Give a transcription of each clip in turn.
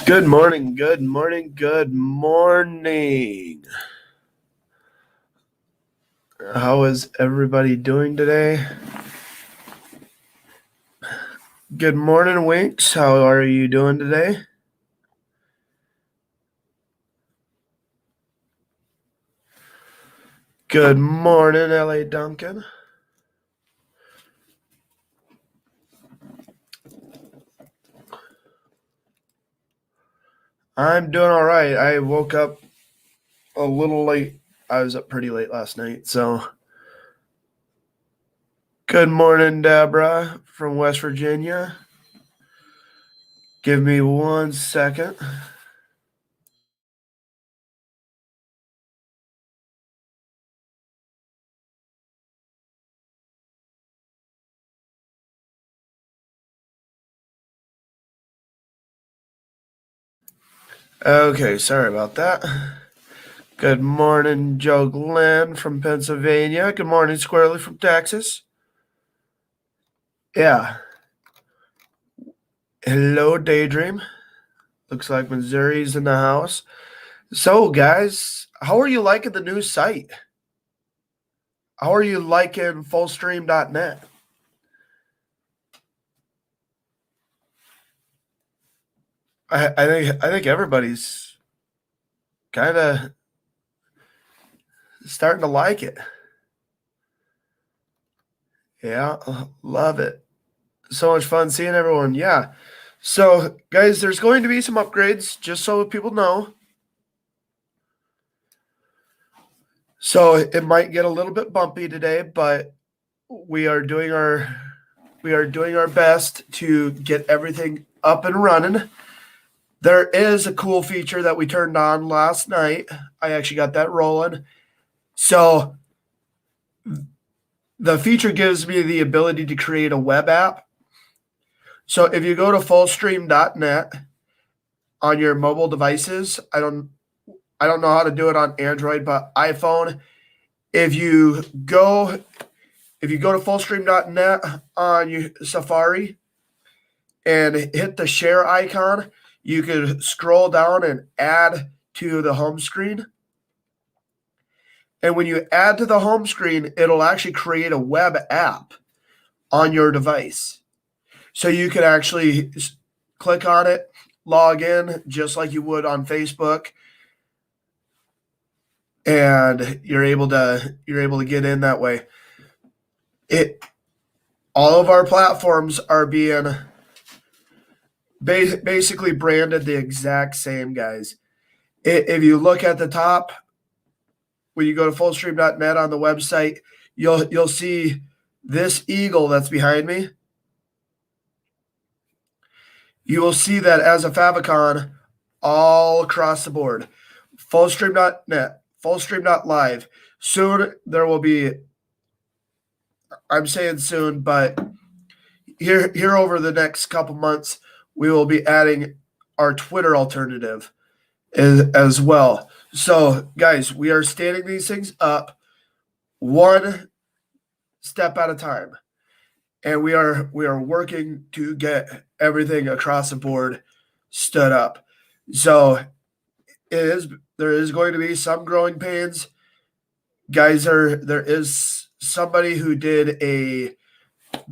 Good morning, good morning, good morning. How is everybody doing today? Good morning, Winks. How are you doing today? Good morning, LA Duncan. I'm doing all right. I woke up a little late. I was up pretty late last night, so. Good morning, Deborah from West Virginia. Give me 1 second. Okay, sorry about that. Good morning, Joe Glenn from Pennsylvania. Good morning, Squirrely from Texas. Yeah. Hello, Daydream. Looks like Missouri's in the house. So, guys, how are you liking the new site? How are you liking fullstream.net? I think everybody's kind of starting to like it. Yeah, love it. So much fun seeing everyone. Yeah. So, guys, there's going to be some upgrades, just so people know. So it might get a little bit bumpy today, but we are doing our best to get everything up and running. There is a cool feature that we turned on last night. I actually got that rolling. So the feature gives me the ability to create a web app. So if you go to fullstream.net on your mobile devices, I don't know how to do it on Android, but iPhone, if you go to fullstream.net on your Safari and hit the share icon, you could scroll down and add to the home screen. And when you add to the home screen, it'll actually create a web app on your device. So you can actually click on it, log in just like you would on Facebook, and you're able to get in that way. All of our platforms are being basically branded the exact same, guys. If you look at the top, when you go to fullstream.net on the website, you'll see this eagle that's behind me. You will see that as a favicon all across the board. Fullstream.net, fullstream.live. Soon there will be, I'm saying soon, but here over the next couple months, we will be adding our Twitter alternative as well. So, guys, we are standing these things up one step at a time, and we are working to get everything across the board stood up. So, there is going to be some growing pains, guys. There is somebody who did a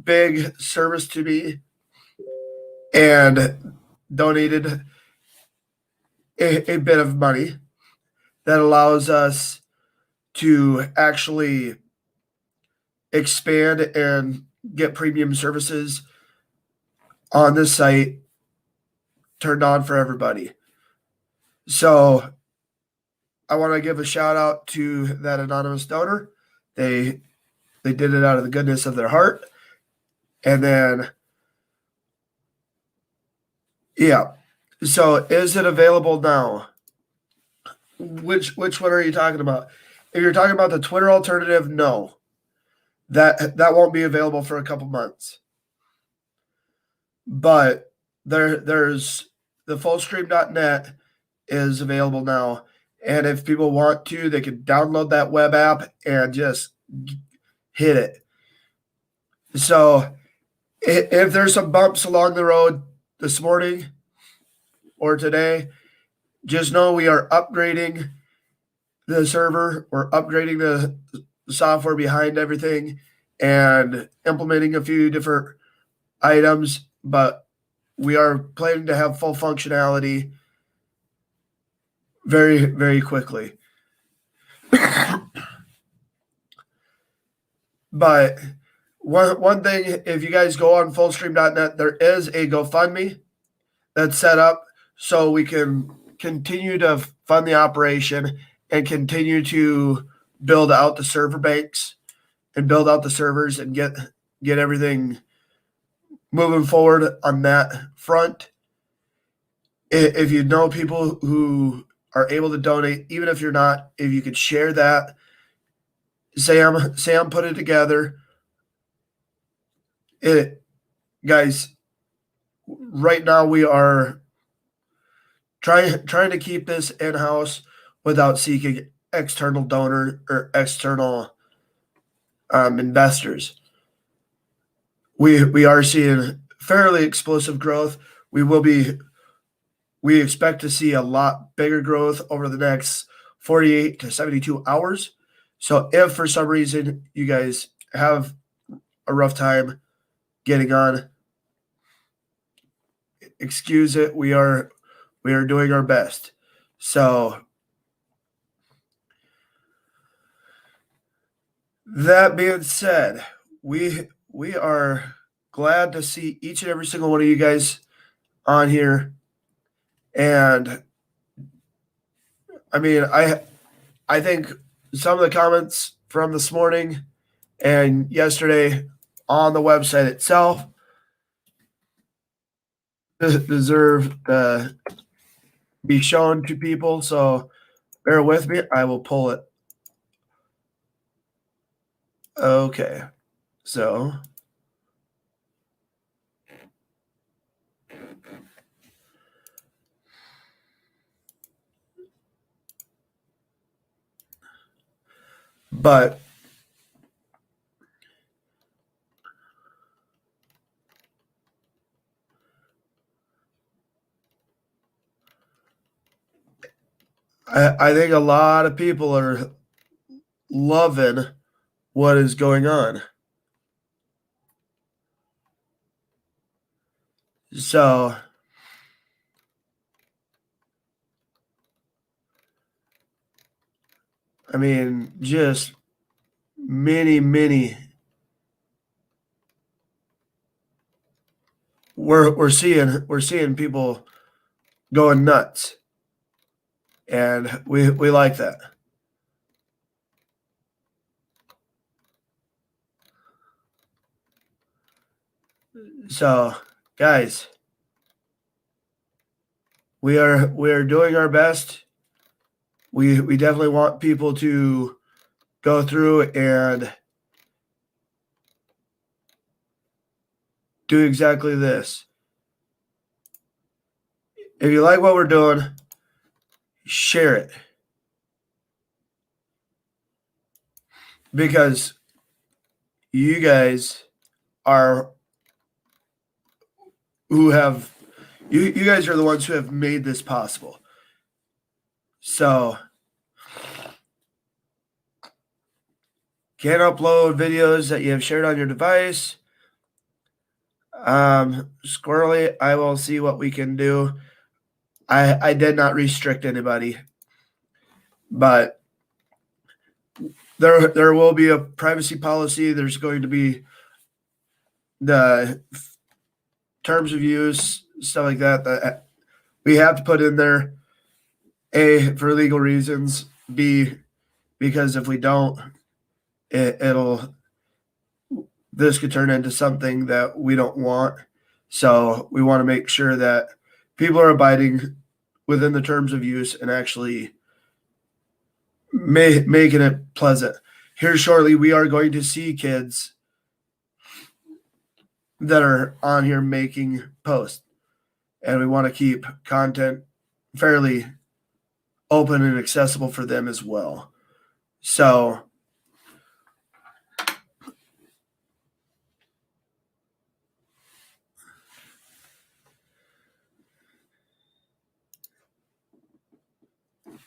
big service to me and donated a bit of money that allows us to actually expand and get premium services on this site turned on for everybody. So I want to give a shout out to that anonymous donor. They did it out of the goodness of their heart. And then yeah. So is it available now? Which one are you talking about? If you're talking about the Twitter alternative, no. That won't be available for a couple months. But there's the fullstream.net is available now. And if people want to, they can download that web app and just hit it. So if there's some bumps along the road this morning, or today, just know we are upgrading the server, we're upgrading the software behind everything and implementing a few different items, but we are planning to have full functionality very, very quickly. But one thing, if you guys go on fullstream.net, there is a GoFundMe that's set up so we can continue to fund the operation and continue to build out the server banks and build out the servers and get everything moving forward on that front. If you know people who are able to donate, even if you're not, if you could share that, Sam put it together. It guys, right now we are trying to keep this in house without seeking external donor or external investors. We are seeing fairly explosive growth. We expect to see a lot bigger growth over the next 48 to 72 hours. So if for some reason you guys have a rough time getting on, excuse it. We are doing our best. So that being said, we are glad to see each and every single one of you guys on here. And I mean, I think some of the comments from this morning and yesterday on the website itself deserve to be shown to people. So bear with me. I will pull it. Okay. So but I think a lot of people are loving what is going on. So I mean, just many we're seeing people going nuts, and we like that. So, guys, we are doing our best. We definitely want people to go through and do exactly this. If you like what we're doing, share it. Because you guys are who have you guys are the ones who have made this possible. So can't upload videos that you have shared on your device. Squirrely, I will see what we can do. I did not restrict anybody, but there will be a privacy policy. There's going to be the terms of use, stuff like that we have to put in there. A, for legal reasons. B, because if we don't, this could turn into something that we don't want. So we want to make sure that people are abiding within the terms of use and actually making it pleasant. Here shortly, we are going to see kids that are on here making posts, and we want to keep content fairly open and accessible for them as well. So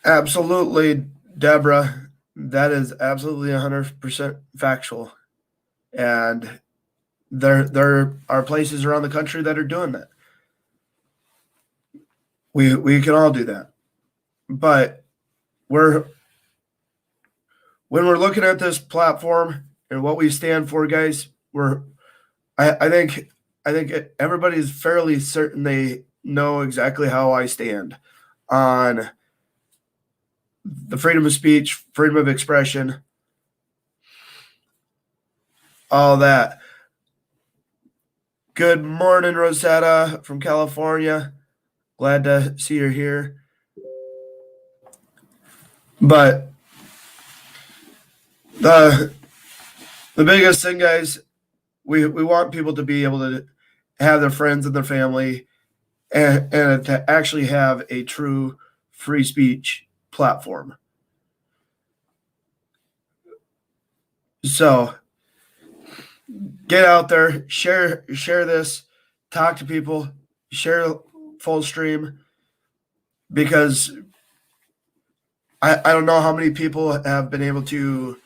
Absolutely, Deborah. That is absolutely 100% factual. And there are places around the country that are doing that. We can all do that. But we're when we're looking at this platform and what we stand for, guys, I think everybody's fairly certain they know exactly how I stand on the freedom of speech, freedom of expression, all that. Good morning, Rosetta from California. Glad to see you here. But the biggest thing, guys, we want people to be able to have their friends and their family and to actually have a true free speech platform. So get out there, share this, talk to people, share Fullstream, because I don't know how many people have been able to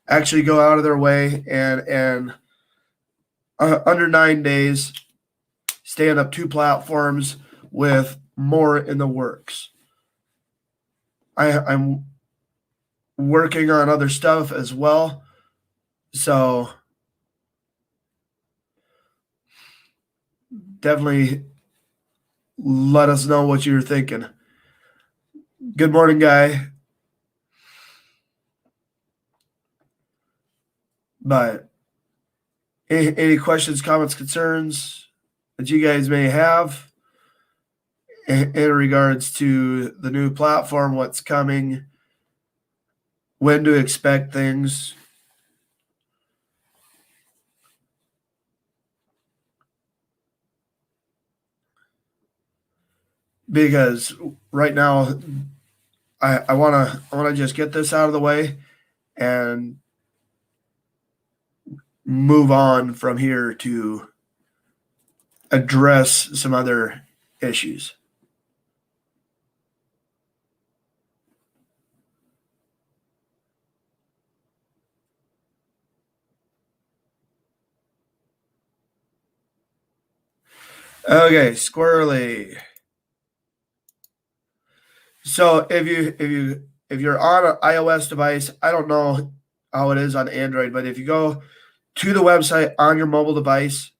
actually go out of their way and under 9 days stand up 2 platforms with more in the works. I'm working on other stuff as well, so definitely let us know what you're thinking. Good morning, Guy. But any questions, comments, concerns that you guys may have in regards to the new platform, what's coming, when to expect things? Because right now, I wanna just get this out of the way and move on from here to address some other issues. Okay, squirrely. So if you're on an iOS device, I don't know how it is on Android, but if you go to the website on your mobile device,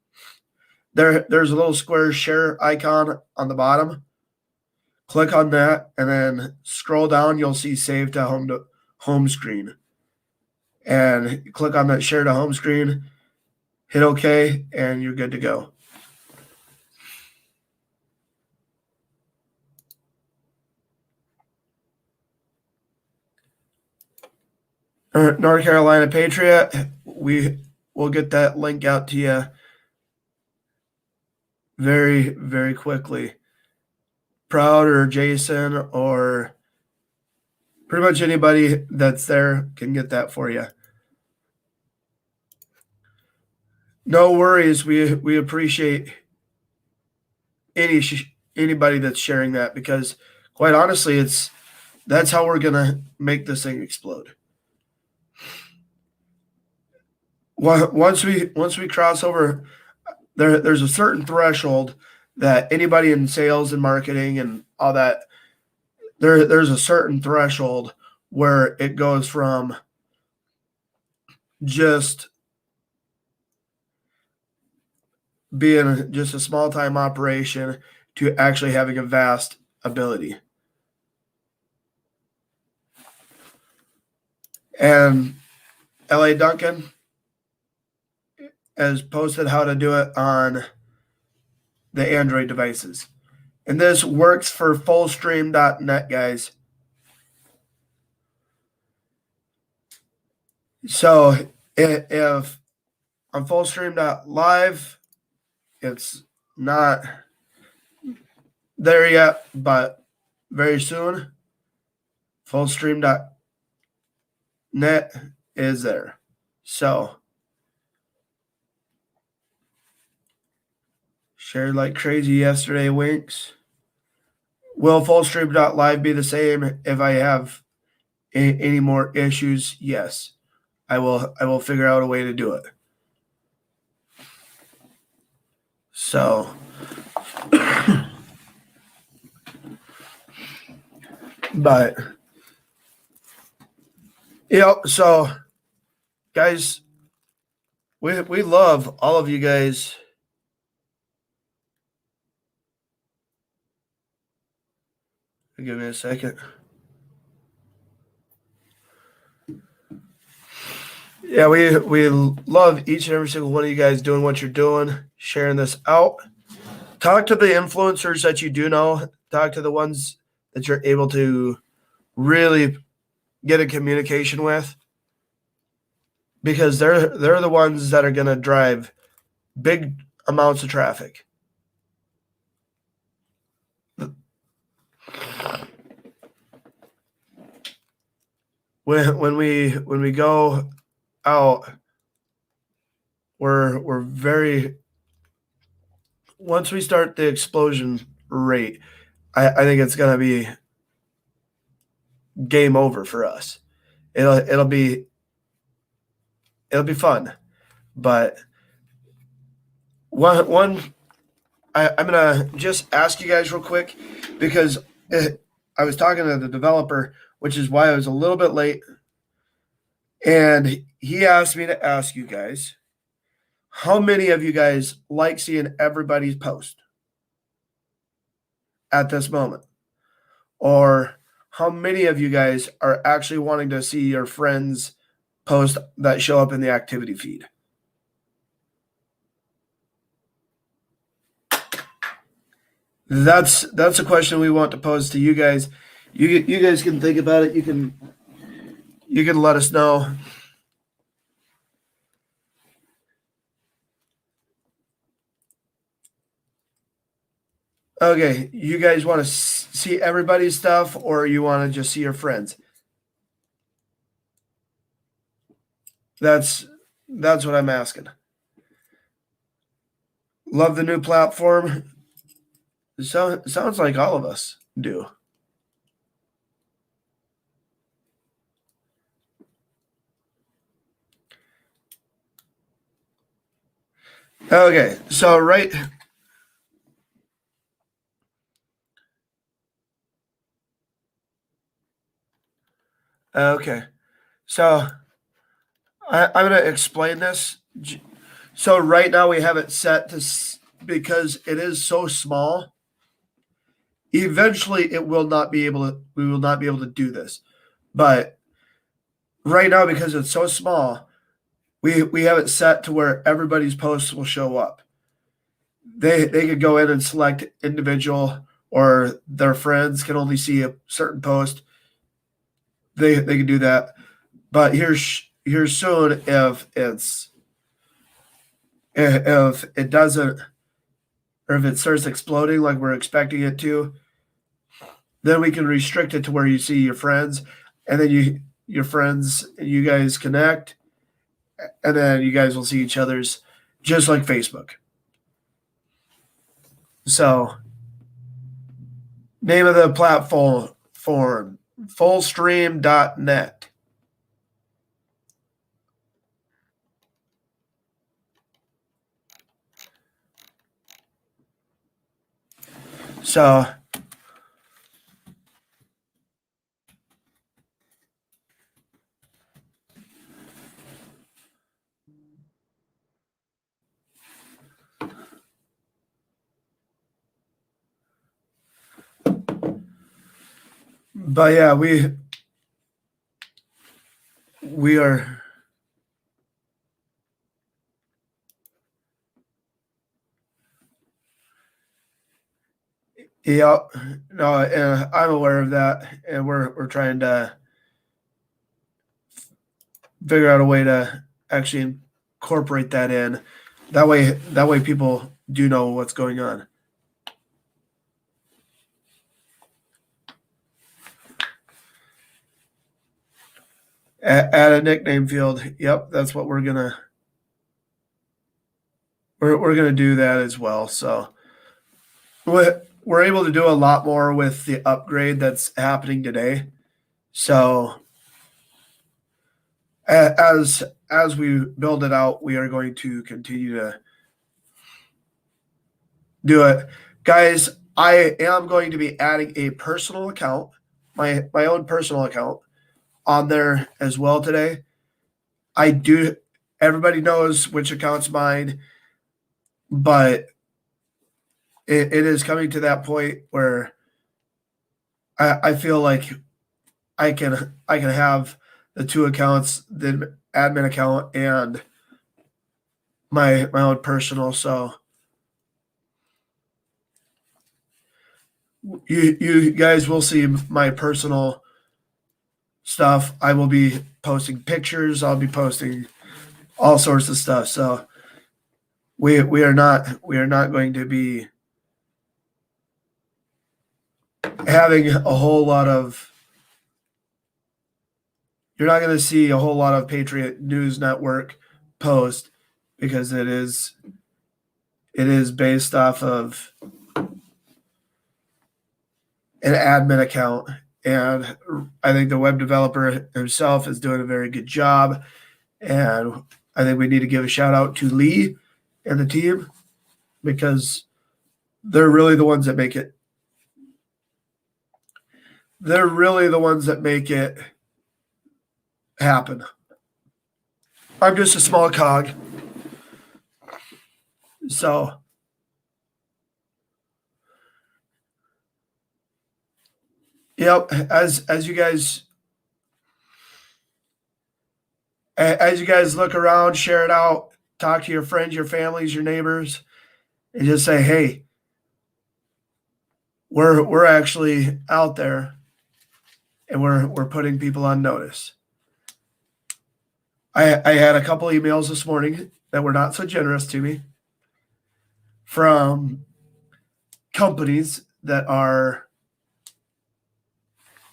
there's a little square share icon on the bottom. Click on that and then scroll down. You'll see save to home screen, and click on that share to home screen. Hit OK, and you're good to go. North Carolina Patriot, we will get that link out to you very, very quickly. Proud or Jason or pretty much anybody that's there can get that for you. No worries. We appreciate anybody that's sharing that, because quite honestly, that's how we're gonna make this thing explode. Once we cross over, there's a certain threshold that anybody in sales and marketing and all that, there's a certain threshold where it goes from just being just a small time operation to actually having a vast ability. And LA Duncan has posted how to do it on the Android devices. And this works for fullstream.net, guys. So if on fullstream.live, it's not there yet, but very soon, fullstream.net is there. So shared like crazy yesterday, Winks. Will FullStream.live be the same if I have any more issues? Yes. I will figure out a way to do it. So but so guys, we love all of you guys. Give me a second. Yeah, we love each and every single one of you guys doing what you're doing, sharing this out. Talk to the influencers that you do know. Talk to the ones that you're able to really get a communication with, because they're the ones that are going to drive big amounts of traffic. When we go out, we're very, once we start the explosion rate, I think it's going to be game over for us. It'll be fun, but one I'm gonna just ask you guys real quick, because I was talking to the developer, which is why I was a little bit late, and he asked me to ask you guys, how many of you guys like seeing everybody's post at this moment? Or how many of you guys are actually wanting to see your friends post that show up in the activity feed? That's a question we want to pose to you guys. You guys can think about it. You can let us know. Okay, you guys want to see everybody's stuff, or you want to just see your friends? That's what I'm asking. Love the new platform. So sounds like all of us do. Okay, so right. Okay, so I'm going to explain this. So right now we have it set to, because it is so small. Eventually, we will not be able to do this, but right now, because it's so small, we have it set to where everybody's posts will show up. They could go in and select individual, or their friends can only see a certain post. They can do that, but here soon, if it doesn't, or if it starts exploding like we're expecting it to, then we can restrict it to where you see your friends, and then your friends, you guys connect, and then you guys will see each other's, just like Facebook. So, name of the platform, fullstream.net. So, but yeah, we are. Yeah, no, I'm aware of that, and we're trying to figure out a way to actually incorporate that in. That way people do know what's going on. Add a nickname field. Yep, that's what we're gonna do that as well. So we're able to do a lot more with the upgrade that's happening today. So as we build it out, we are going to continue to do it. Guys, I am going to be adding a personal account, my own personal account on there as well today. Everybody knows which account's mine, but it is coming to that point where I feel like I can have the two accounts, the admin account and my own personal. So you guys will see my personal stuff. I will be posting pictures. I'll be posting all sorts of stuff. So we are not going to be having a whole lot of. You're not going to see a whole lot of Patriot News Network post because it is based off of an admin account. And I think the web developer himself is doing a very good job. And I think we need to give a shout out to Lee and the team because they're really the ones that make it. They're really the ones that make it happen. I'm just a small cog. So yep, as you guys look around, share it out, talk to your friends, your families, your neighbors, and just say, hey, we're actually out there and we're putting people on notice. I had a couple emails this morning that were not so generous to me from companies that are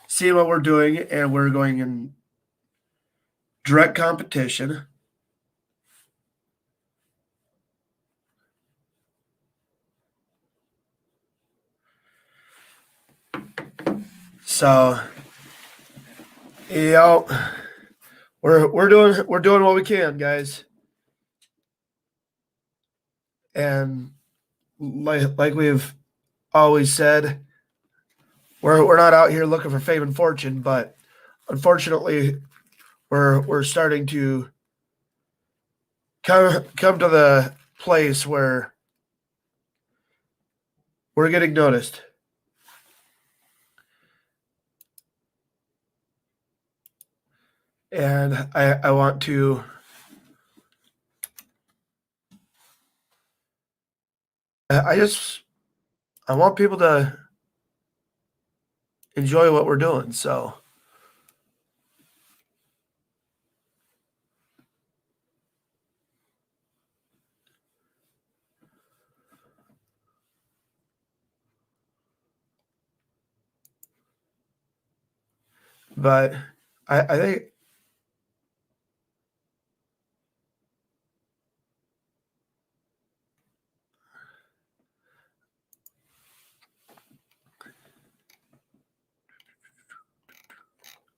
seeing what we're doing, and we're going in direct competition. So, we're doing what we can, guys. And like we've always said, we're not out here looking for fame and fortune, but unfortunately, we're starting to come to the place where we're getting noticed. And I want to I want people to enjoy what we're doing. So but I think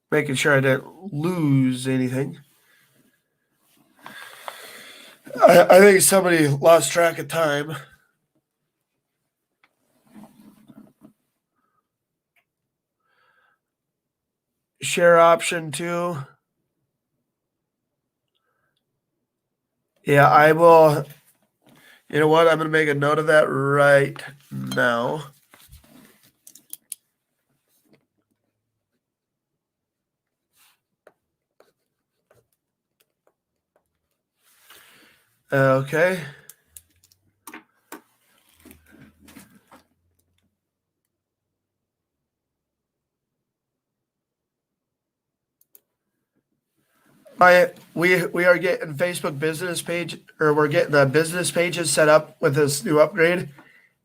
making sure I didn't lose anything. I think somebody lost track of time. Share option 2. Yeah, I will. You know what? I'm going to make a note of that right now. Okay. We are getting Facebook business page, or we're getting the business pages set up with this new upgrade,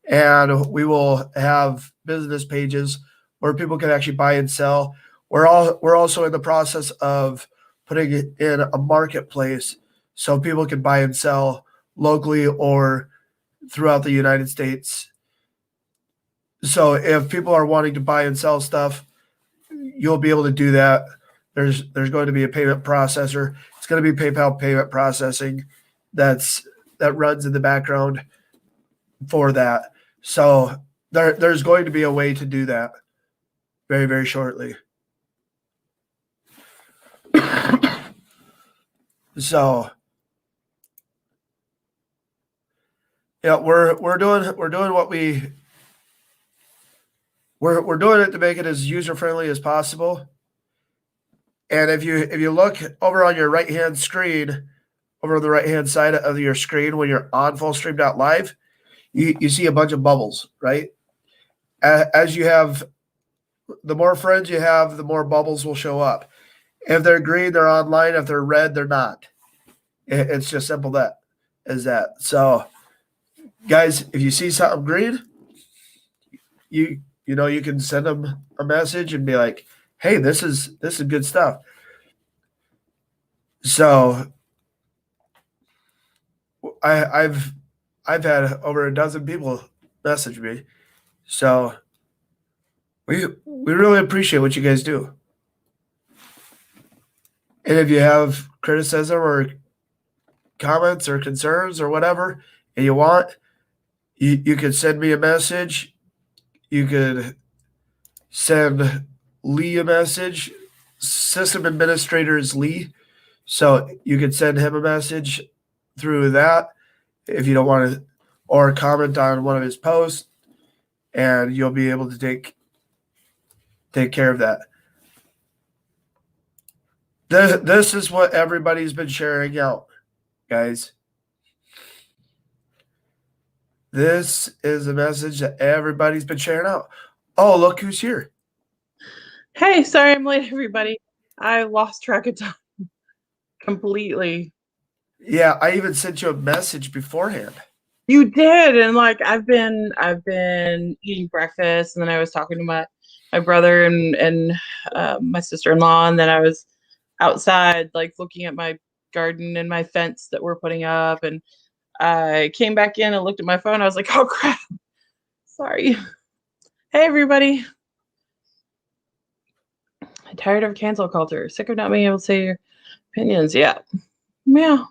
and we will have business pages where people can actually buy and sell. We're also in the process of putting it in a marketplace so people can buy and sell locally or throughout the United States. So if people are wanting to buy and sell stuff, you'll be able to do that. There's going to be a payment processor. It's going to be PayPal payment processing that runs in the background for that. So there's going to be a way to do that very, very shortly. So yeah, we're doing what we're doing it to make it as user friendly as possible. And if you look over on your right hand screen, over on the right hand side of your screen when you're on Fullstream.live, you see a bunch of bubbles, right? As you have, the more friends you have, the more bubbles will show up. If they're green, they're online. If they're red, they're not. It's just simple that as that. So, guys, if you see something green, you can send them a message and be like, "Hey, this is good stuff." So, I've had over a dozen people message me. So, we really appreciate what you guys do. And if you have criticism or comments or concerns or whatever, and you want, you could send me a message. You could send Lee a message. System administrator is Lee. So you could send him a message through that if you don't want to, or comment on one of his posts, and you'll be able to take care of that. This is what everybody's been sharing out, guys. This is a message that everybody's been sharing out. Oh, look who's here. Hey, sorry I'm late, everybody. I lost track of time completely. Yeah, I even sent you a message beforehand. You did, and like I've been eating breakfast, and then I was talking to my brother and my sister-in-law, and then I was outside like looking at my garden and my fence that we're putting up, and I came back in and looked at my phone. I was like, oh crap, sorry. Hey everybody. I'm tired of cancel culture. Sick of not being able to say your opinions. Yeah. Yeah.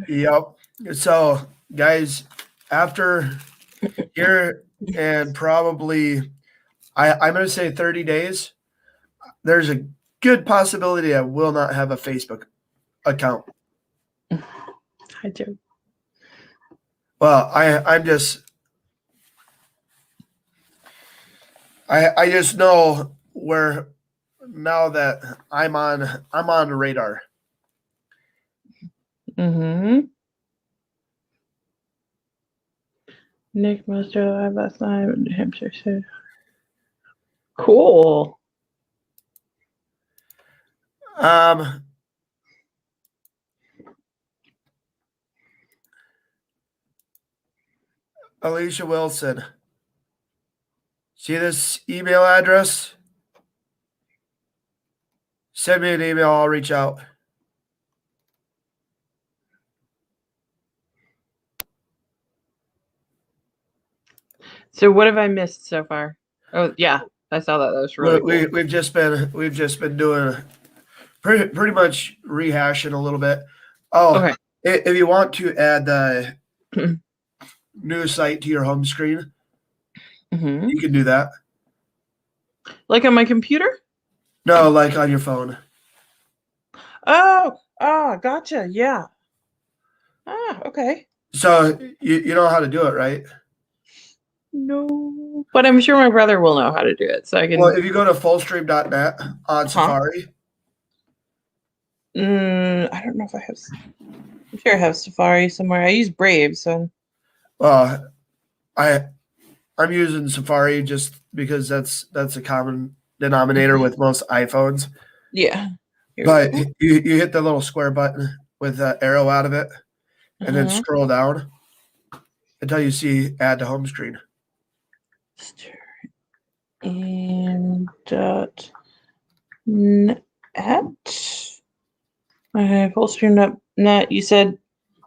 Yep. So, guys, after here and probably, I'm going to say 30 days, there's a good possibility I will not have a Facebook account. I do. Well, I'm just, I just know where now that I'm on the radar. Mm-hmm. Nick must have arrived last night in New Hampshire. So cool. Alicia Wilson. See this email address? Send me an email. I'll reach out. So what have I missed so far? Oh yeah, I saw that. That was really cool. We've just been doing pretty much rehashing a little bit. Oh, okay. If you want to add the new site to your home screen, you can do that. Like on my computer? No, like on your phone. Oh, gotcha. Yeah. Okay. So you know how to do it, right? No, but I'm sure my brother will know how to do it. So I can. Well, if you go to fullstream.net on Safari. I don't know if I have. I'm sure I have Safari somewhere. I use Brave, so. Well, I'm using Safari just because that's a common denominator with most iPhones. Yeah. But you hit the little square button with the arrow out of it, and then scroll down until you see add to home screen. And .net. Okay, fullstream.net. You said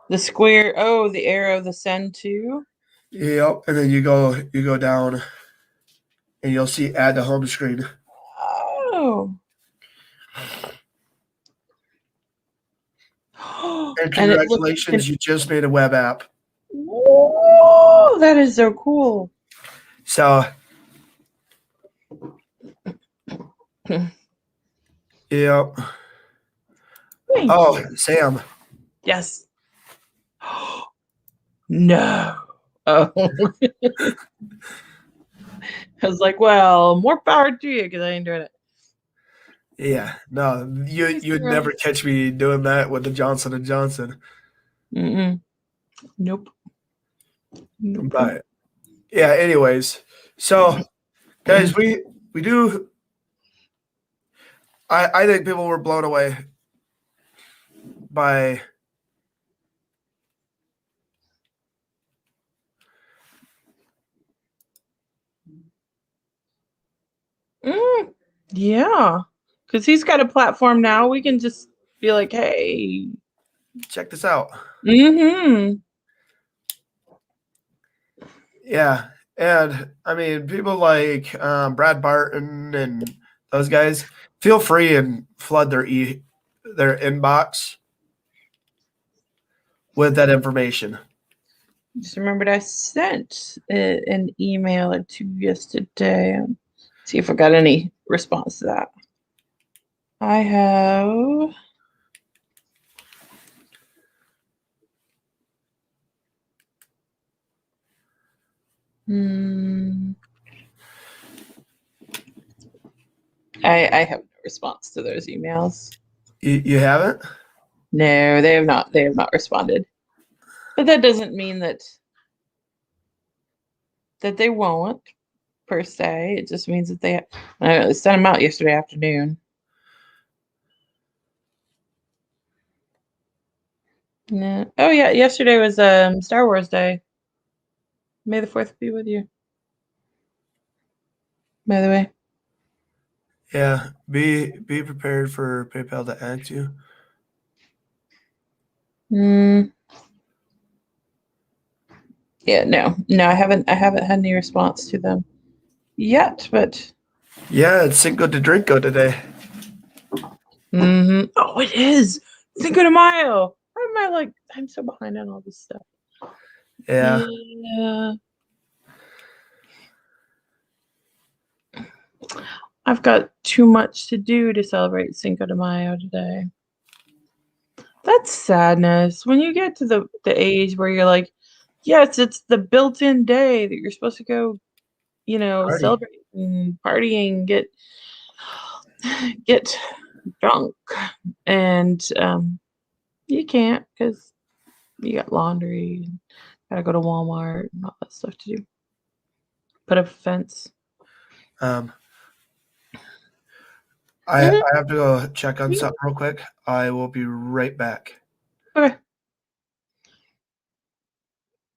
The square. Oh, the arrow, the send to. Yep. And then you go down and you'll see add to home screen. Oh. And And it looks. congratulations, you just made a web app. Whoa, that is so cool. So yep. Thank Oh, you. Sam. Yes. No. Oh. I was like, well, more power to you because I ain't doing it. Yeah. No, you'd never Right. catch me doing that with the Johnson and Johnson. Mm-mm. Nope. Nope. But yeah, anyways. So guys, we do I think people were blown away by Yeah. Because he's got a platform now. We can just be like, hey. check this out. Mm-hmm. Yeah. And I mean, people like Brad Barton and those guys, feel free and flood their inbox with that information. Just remembered I sent an email or two yesterday. See if I got any response to that. I have. I have no response to those emails. You haven't? No, they have not. They have not responded. But that doesn't mean that they won't per se. It just means that they sent them out yesterday afternoon. No. Oh yeah, yesterday was Star Wars Day. May the 4th be with you. By the way. Yeah. Be prepared for PayPal to add you. Yeah, no, I haven't had any response to them yet, but Yeah, it's Cinco de Drinko today. Oh, it is Cinco de Mayo. Why am I like I'm so behind on all this stuff? Yeah. Yeah. I've got too much to do to celebrate Cinco de Mayo today. That's sadness. When you get to the age where you're like, yes, it's the built-in day that you're supposed to go, Party. celebrate and partying, get drunk, and you can't because you got laundry, gotta go to Walmart and all that stuff to do. Put up a fence. I have to go check on something real quick. I will be right back. Okay.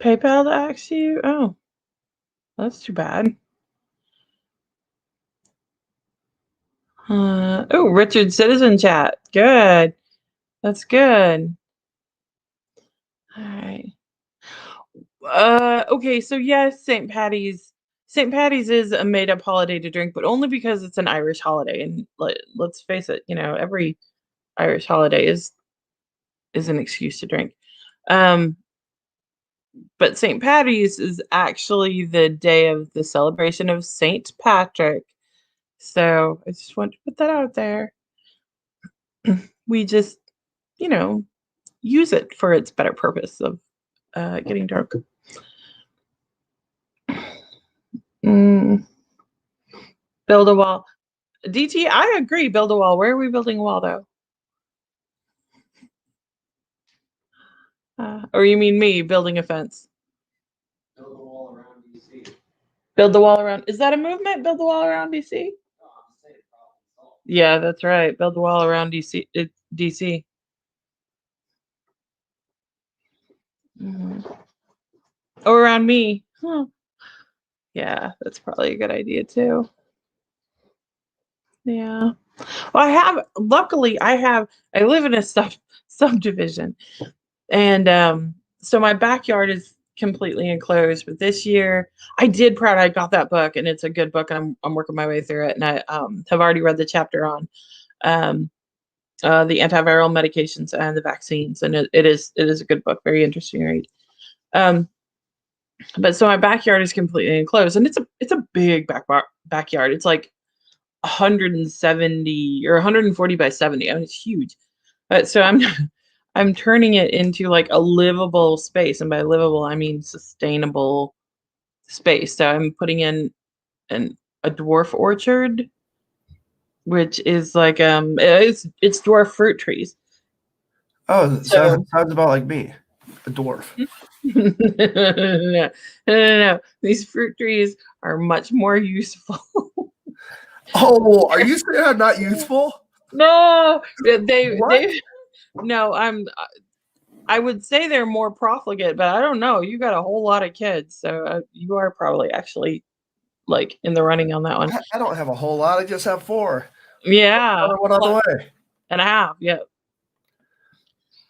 PayPal to ask you? Oh, that's too bad. Oh, Richard Citizen Chat. Good. That's good. All right. Okay, so yes, St. Patty's. St. Patty's is a made-up holiday to drink, but only because it's an Irish holiday. And let's face it, every Irish holiday is an excuse to drink. But St. Patty's is actually the day of the celebration of St. Patrick. So I just want to put that out there. We just, use it for its better purpose of getting drunk. Build a wall. DT, I agree. Build a wall. Where are we building a wall, though? Or you mean me building a fence? Build a wall around DC. Build the wall around. Is that a movement? Build the wall around DC? No, I'm saying problem solved. Yeah, that's right. Build the wall around DC. DC. Or around me. Huh. Yeah, that's probably a good idea too. Yeah. Well, luckily I live in a subdivision. And so my backyard is completely enclosed. But this year, I did proud I got that book, and it's a good book, and I'm working my way through it. And I have already read the chapter on um, the antiviral medications and the vaccines, and it is a good book, very interesting read. But so my backyard is completely enclosed, and it's a big backyard. It's like 170 or 140 by 70. I mean, it's huge. But so I'm turning it into like a livable space, and by livable I mean sustainable space. So I'm putting in a dwarf orchard, which is like it's dwarf fruit trees. Oh, it So sounds about like me, a dwarf. No. These fruit trees are much more useful. Oh, are you saying I'm not useful? No, they What? no. I would say they're more profligate, but I don't know. You got a whole lot of kids, so you are probably actually like in the running on that one. I don't have a whole lot. I just have 4. Yeah, Another one on the way. and a half. Yep.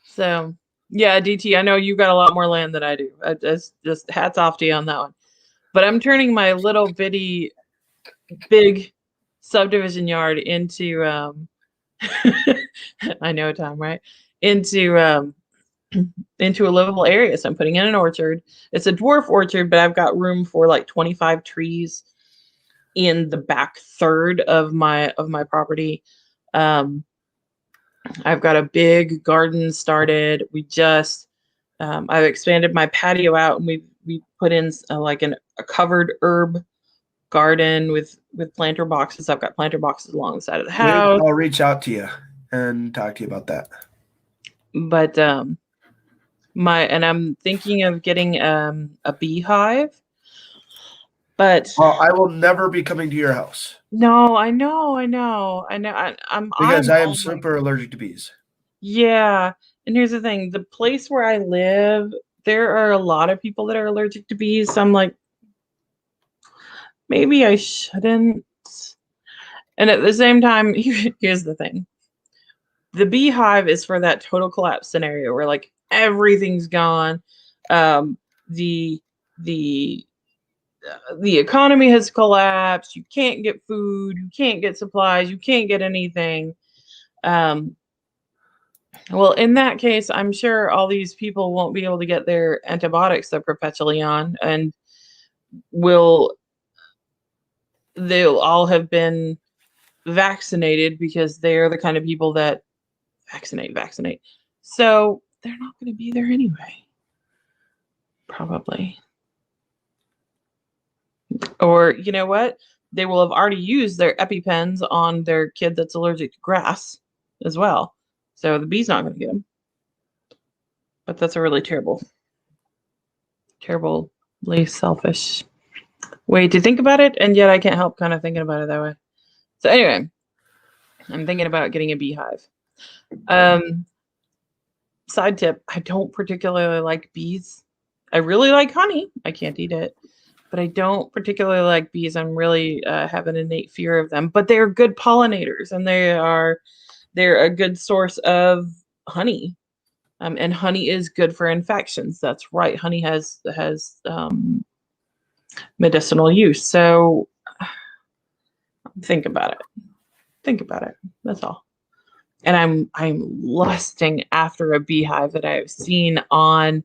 So yeah, DT, I know you got a lot more land than I do. Just hats off to you on that one. But I'm turning my little bitty big subdivision yard into I know, Tom, right? Into into a livable area. So I'm putting in an orchard. It's a dwarf orchard, but I've got room for like 25 trees in the back third of my property. I've got a big garden started. We just I've expanded my patio out, and we put in like a covered herb garden with planter boxes. I've got planter boxes along the side of the house. I'll reach out to you and talk to you about that. But I'm thinking of getting a beehive. But Well, I will never be coming to your house no, I know. because I am all super allergic to bees. Yeah. And here's the thing, the place where I live, there are a lot of people that are allergic to bees. So I'm like, maybe I shouldn't. And at the same time, here's the thing. The beehive is for that total collapse scenario where like everything's gone. The economy has collapsed. You can't get food. You can't get supplies. You can't get anything. Well, in that case, I'm sure all these people won't be able to get their antibiotics they're perpetually on, and they'll all have been vaccinated because they're the kind of people that vaccinate. So they're not going to be there anyway. Probably. Or you know what? They will have already used their EpiPens on their kid that's allergic to grass as well. So the bee's not going to get them. But that's a really terribly selfish way to think about it. And yet I can't help kind of thinking about it that way. So anyway, I'm thinking about getting a beehive. Side tip, I don't particularly like bees. I really like honey. I can't eat it. But I don't particularly like bees. I'm really have an innate fear of them. But they're good pollinators, and they're a good source of honey. And honey is good for infections. That's right. Honey has medicinal use. So think about it. That's all. And I'm lusting after a beehive that I've seen on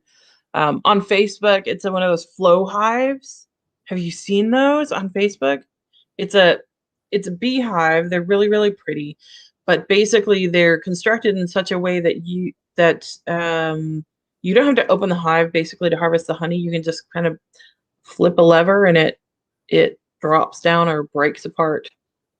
Facebook. It's one of those flow hives. Have you seen those on Facebook? It's a beehive. They're really, really pretty, but basically they're constructed in such a way that you don't have to open the hive basically to harvest the honey. You can just kind of flip a lever and it drops down or breaks apart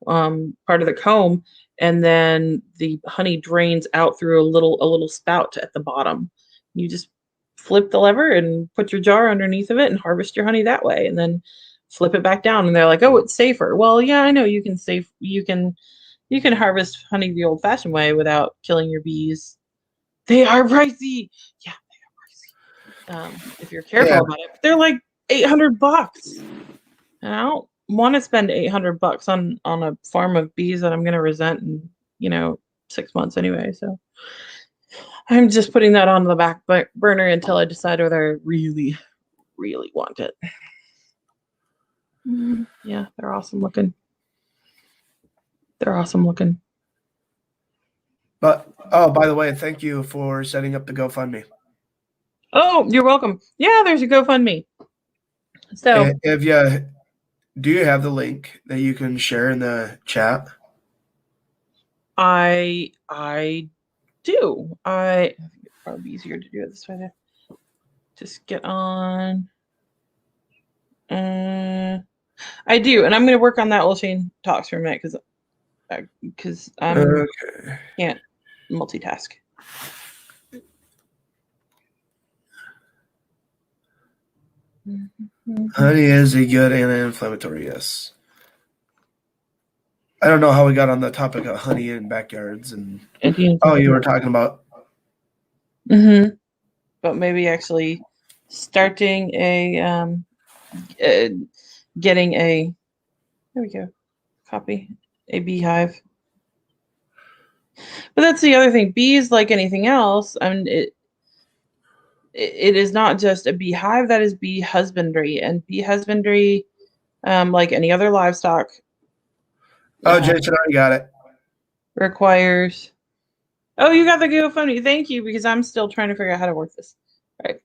part of the comb, and then the honey drains out through a little spout at the bottom. You just flip the lever and put your jar underneath of it and harvest your honey that way, and then flip it back down. And they're like, oh, it's safer. Well, yeah, I know you can harvest honey the old-fashioned way without killing your bees. They are pricey. Yeah, they are pricey. If you're careful about it, but they're like $800, and I don't want to spend $800 on a farm of bees that I'm going to resent in 6 months anyway. So I'm just putting that on the back burner until I decide whether I really, really want it. Yeah, they're awesome looking. They're awesome looking. But oh, by the way, thank you for setting up the GoFundMe. Oh, you're welcome. Yeah, there's your GoFundMe. So If you do, you have the link that you can share in the chat? I do. I think it'd probably be easier to do it this way. Then. Just get on. I do, and I'm going to work on that while Shane talks for a minute because I Okay. can't multitask. Honey is a good anti-inflammatory, yes. I don't know how we got on the topic of honey in backyards and you were talking about. But maybe actually starting getting a there we go copy a beehive. But that's the other thing. Bees, like anything else, I mean, it is not just a beehive. That is bee husbandry, and bee husbandry, like any other livestock. Oh, Jason, I got it. Requires. Oh, you got the GoFundMe. Thank you, because I'm still trying to figure out how to work this. All right.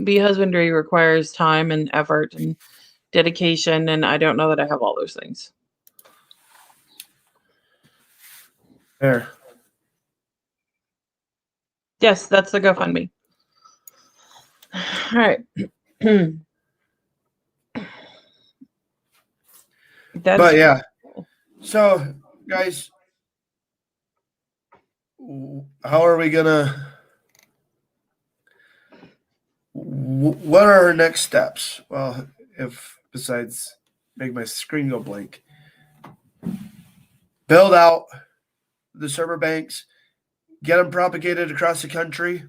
Bee husbandry requires time and effort and dedication, and I don't know that I have all those things. There. Yes, that's the GoFundMe. All right. But yeah. So, guys, how are we gonna? What are our next steps? Well, if besides make my screen go blank, build out the server banks, get them propagated across the country,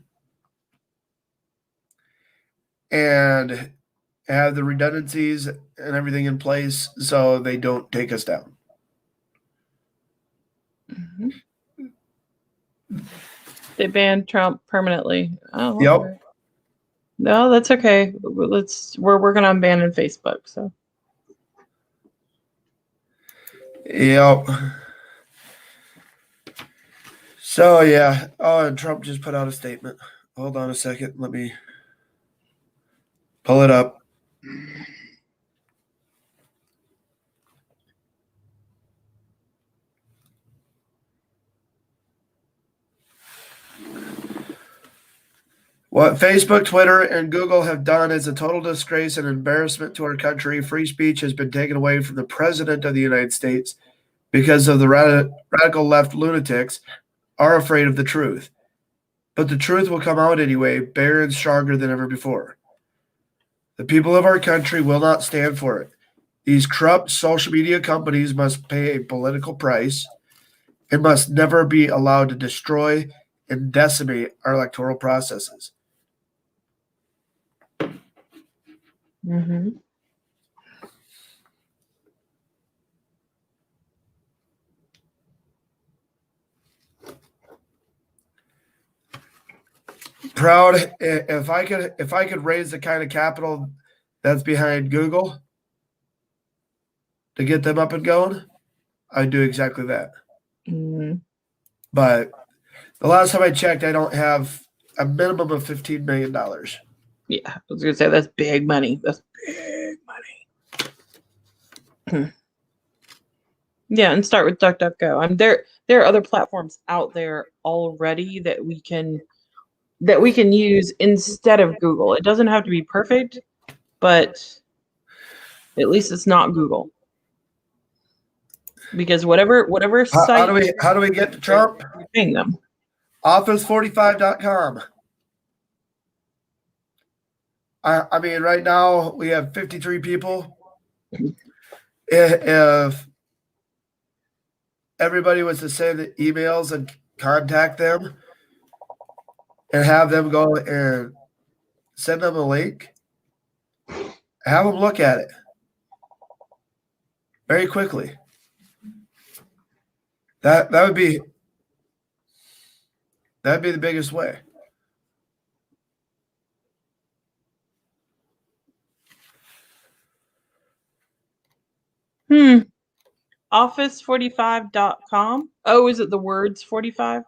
and have the redundancies and everything in place so they don't take us down. They banned Trump permanently. Oh, Yep. okay. No, that's okay. We're working on banning Facebook, so. Yep. So yeah. Oh, and Trump just put out a statement. Hold on a second. Let me pull it up. What Facebook, Twitter, and Google have done is a total disgrace and embarrassment to our country. Free speech has been taken away from the President of the United States because of the radical left lunatics are afraid of the truth. But the truth will come out anyway, bigger and stronger than ever before. The people of our country will not stand for it. These corrupt social media companies must pay a political price and must never be allowed to destroy and decimate our electoral processes. Mm-hmm. Proud if I could raise the kind of capital that's behind Google to get them up and going, I'd do exactly that. Mm-hmm. But the last time I checked, I don't have a minimum of $15 million. Yeah, I was gonna say that's big money. That's big money. Yeah, and start with DuckDuckGo. I mean, there are other platforms out there already that we can use instead of Google. It doesn't have to be perfect, but at least it's not Google. Because whatever site how do we get to Trump? You're paying them. Office45.com. I mean, right now we have 53 people. If everybody was to send emails and contact them and have them go and send them a link, have them look at it very quickly. That would be That'd be the biggest way. Office45.com. Oh, is it the words 45?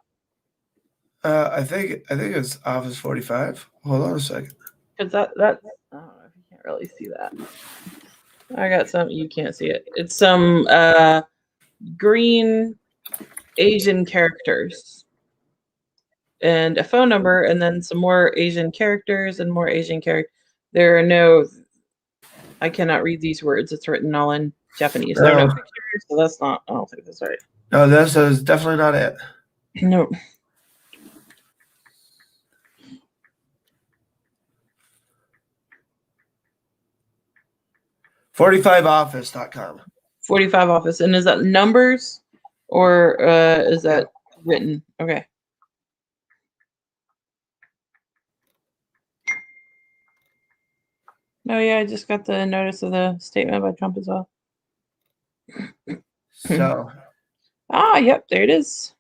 I think it's Office 45. Hold on a second. Because that's I don't know if you can't really see that. I got some, you can't see it. It's some green Asian characters and a phone number, and then some more Asian characters and more Asian characters. There are no, I cannot read these words. It's written all in Japanese. There are no No. pictures, so that's not, I don't think that's right. No, this is definitely not it. No. .45office.com. 45 office. And is that numbers or is that written? Okay. Oh yeah, I just got the notice of the statement by Trump as well. So Ah, yep, there it is.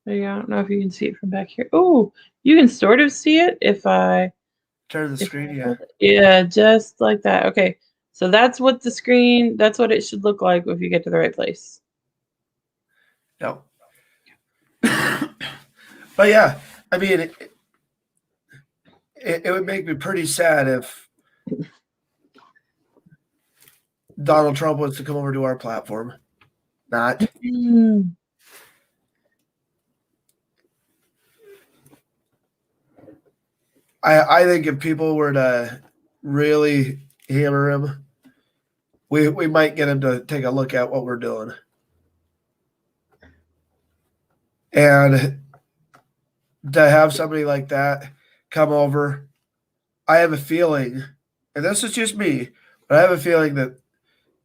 There you go. I don't know if you can see it from back here. Oh, you can sort of see it if I turn the screen, yeah. Yeah, just like that. Okay. So that's what the screen, that's what it should look like if you get to the right place. No. But yeah, I mean, it would make me pretty sad if Donald Trump was to come over to our platform. Not. I think if people were to really hammer him, we might get him to take a look at what we're doing. And to have somebody like that come over, I have a feeling, and this is just me, but I have a feeling that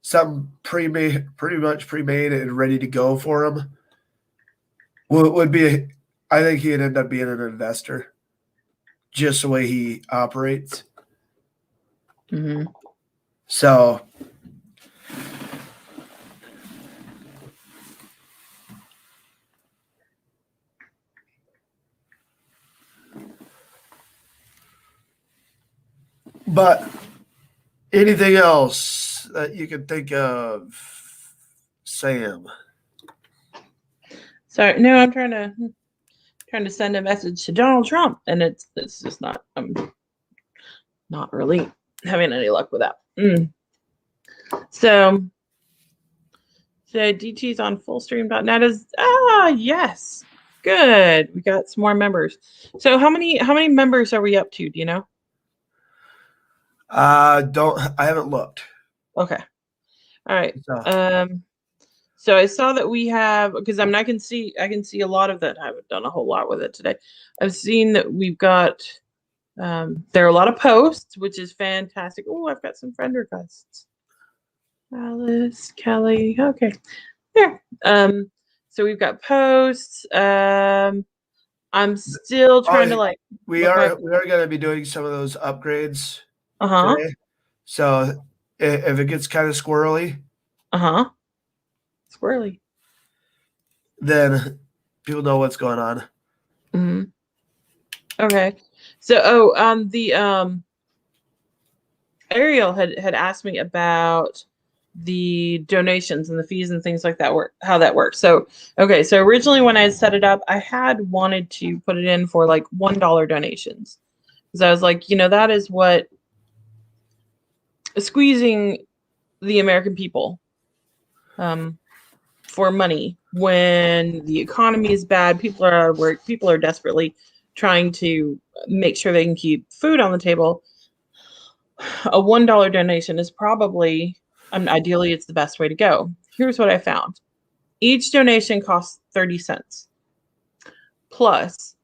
something pretty much pre-made and ready to go for him would be, I think he'd end up being an investor, just the way he operates. Mm-hmm. So but anything else that you can think of, Sam? Sorry, no, I'm trying to send a message to Donald Trump, and it's just not, I'm not really having any luck with that. So DT's on fullstream.net is yes, good. We got some more members. So how many members are we up to? Do you know? I haven't looked. Okay. All right. So. So I saw that we have, because I can see a lot of that. I haven't done a whole lot with it today. I've seen that we've got there are a lot of posts, which is fantastic. Oh, I've got some friend requests. Alice, Kelly, okay. There. So we've got posts. I'm still trying to like we are going to be doing some of those upgrades today. So if it gets kind of squirrely, squirrely, then people know what's going on. Mm-hmm. Okay. So the Ariel had asked me about the donations and the fees and things like that, how that works. So okay, so originally when I set it up, I had wanted to put it in for like $1 donations, because I was like, that is what squeezing the American people for money when the economy is bad, people are out of work, people are desperately trying to make sure they can keep food on the table. A $1 donation is probably, ideally, it's the best way to go. Here's what I found. Each donation costs 30 cents. Plus,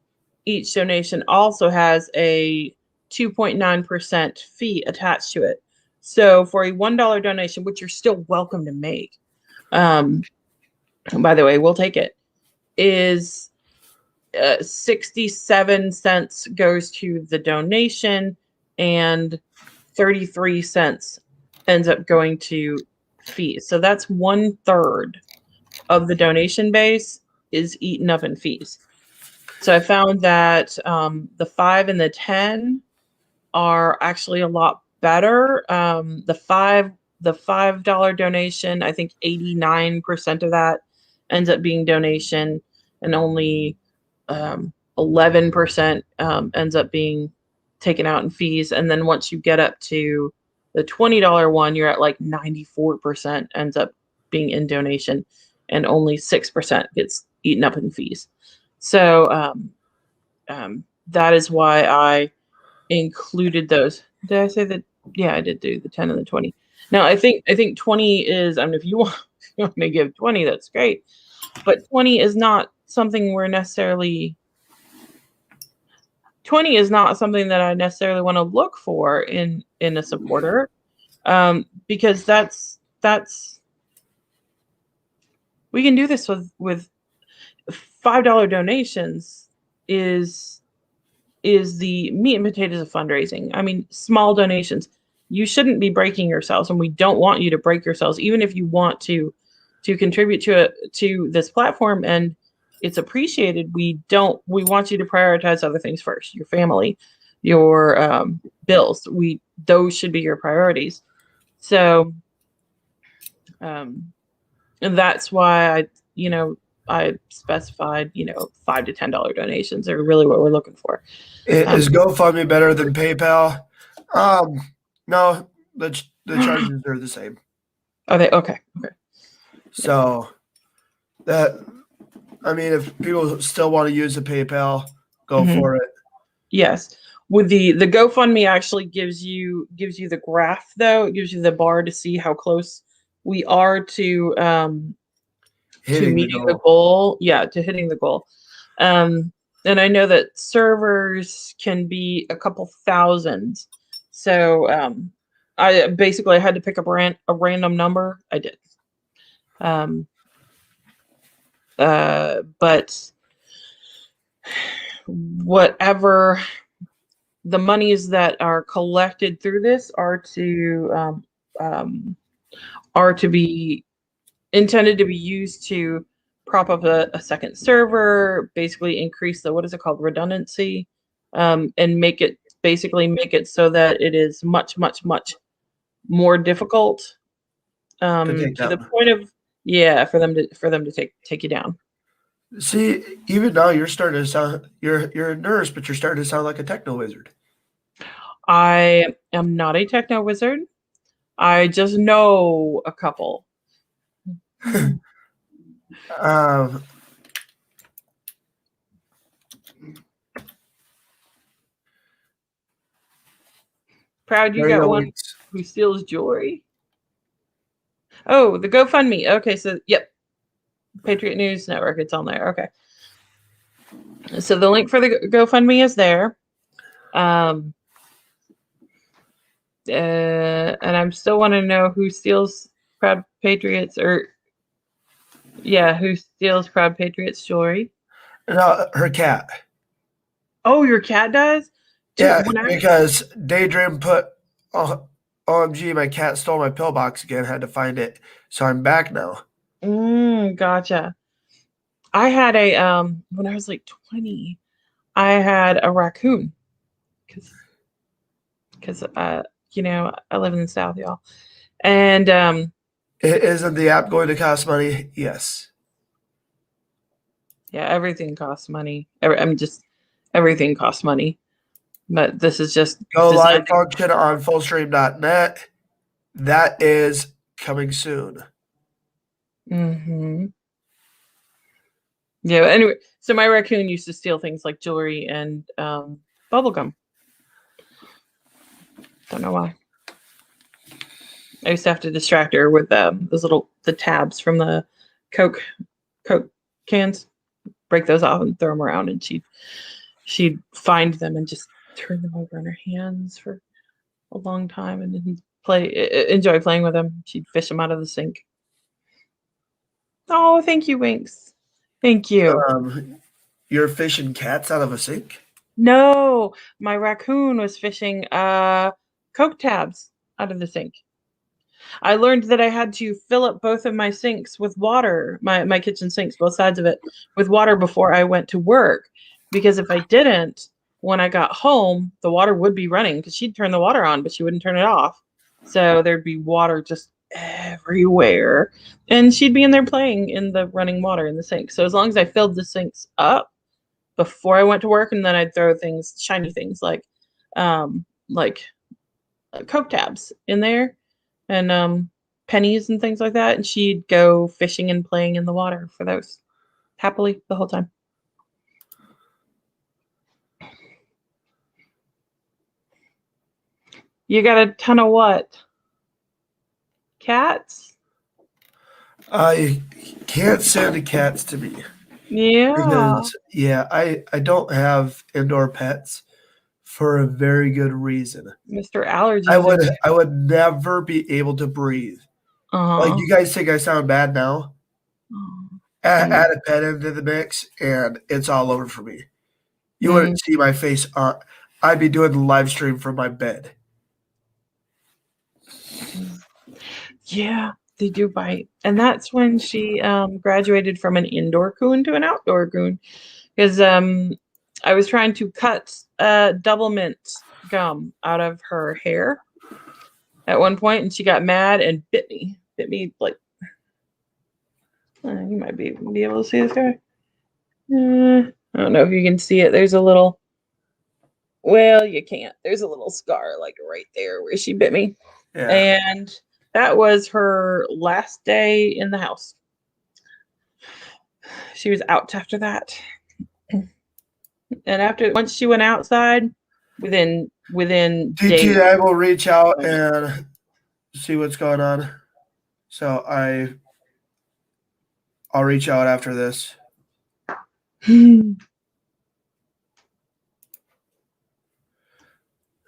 each donation also has a 2.9% fee attached to it. So for a $1 donation, which you're still welcome to make, by the way, we'll take it, is 67 cents goes to the donation and 33 cents ends up going to fees. So that's 1/3 of the donation base is eaten up in fees. So I found that the 5 and the 10 are actually a lot better. The $5 donation, I think 89% of that ends up being donation, and only 11% ends up being taken out in fees. And then once you get up to the $20 one, you're at like 94% ends up being in donation, and only 6% gets eaten up in fees. So that is why I included those. Did I say that? Yeah, I did do the 10 and the 20. Now I think 20 is, I mean, if you want, you want to give 20, that's great. But 20 is not something we're necessarily 20 is not something that I necessarily want to look for in a supporter, because that's we can do this with $5 donations is the meat and potatoes of fundraising. I mean, small donations. You shouldn't be breaking yourselves, and we don't want you to break yourselves, even if you want to contribute to this platform and it's appreciated. We want you to prioritize other things first. Your family, your bills. Those should be your priorities. So, and that's why I specified, $5 to $10 donations are really what we're looking for. Is GoFundMe better than PayPal? No, the charges are the same. Are they okay? Okay. So if people still want to use the PayPal, go for it. Yes. With the GoFundMe actually gives you the graph, though. It gives you the bar to see how close we are to meeting the goal. Yeah, to hitting the goal. And I know that servers can be a couple thousand. So I had to pick up a random number. I did. But whatever the monies that are collected through this are to be intended to be used to prop up a second server, basically increase the, what is it called, redundancy, and make it so that it is much, much, much more difficult to the point of, for them to take you down. See, even now you're starting to sound, you're a nurse, but you're starting to sound like a techno wizard. I am not a techno wizard. I just know a couple. Proud you got one who steals jewelry. Oh, the GoFundMe. Okay, so yep. Patriot News Network, it's on there. Okay. So the link for the GoFundMe is there. And I'm still want to know who steals Proud Patriots, or who steals Proud Patriots jewelry. No, her cat. Oh, your cat does? Yeah, because Daydream put, OMG, my cat stole my pillbox again. Had to find it, so I'm back now. Gotcha. I had a when I was like 20, I had a raccoon because I live in the South, y'all, and isn't the app going to cost money? Yes. Yeah, everything costs money. Everything costs money. But this is just Go live function on fullstream.net. That is coming soon. Yeah, anyway, so my raccoon used to steal things like jewelry and bubblegum. Don't know why. I used to have to distract her with the tabs from the Coke cans, break those off and throw them around, and she'd find them and just turn them over in her hands for a long time, and then enjoy playing with them. She'd fish them out of the sink. Oh, thank you, Winks. Thank you. You're fishing cats out of a sink? No, my raccoon was fishing Coke tabs out of the sink. I learned that I had to fill up both of my sinks with water, my kitchen sinks, both sides of it, with water before I went to work. because if I didn't, when I got home, the water would be running because she'd turn the water on, but she wouldn't turn it off. So there'd be water just everywhere. And she'd be in there playing in the running water in the sink. So as long as I filled the sinks up before I went to work, and then I'd throw things, shiny things like Coke tabs in there and pennies and things like that. And she'd go fishing and playing in the water for those happily the whole time. You got a ton of what? Cats? I can't send cats to me Yeah. because I don't have indoor pets for a very good reason. Mr. Allergies. I would never be able to breathe. Like, you guys think I sound bad now? Add a pet into the mix and it's all over for me. You wouldn't see my face on. I'd be doing the live stream from my bed. Yeah, they do bite. And that's when she graduated from an indoor coon to an outdoor coon. Because I was trying to cut double mint gum out of her hair at one point, and she got mad and bit me. Bit me like, you might be able to see this guy. I don't know if you can see it. There's a little, well, you can't. There's a little scar like right there where she bit me. Yeah. And that was her last day in the house. She was out after that. And once she went outside, within days. DT, I will reach out and see what's going on. So I'll reach out after this.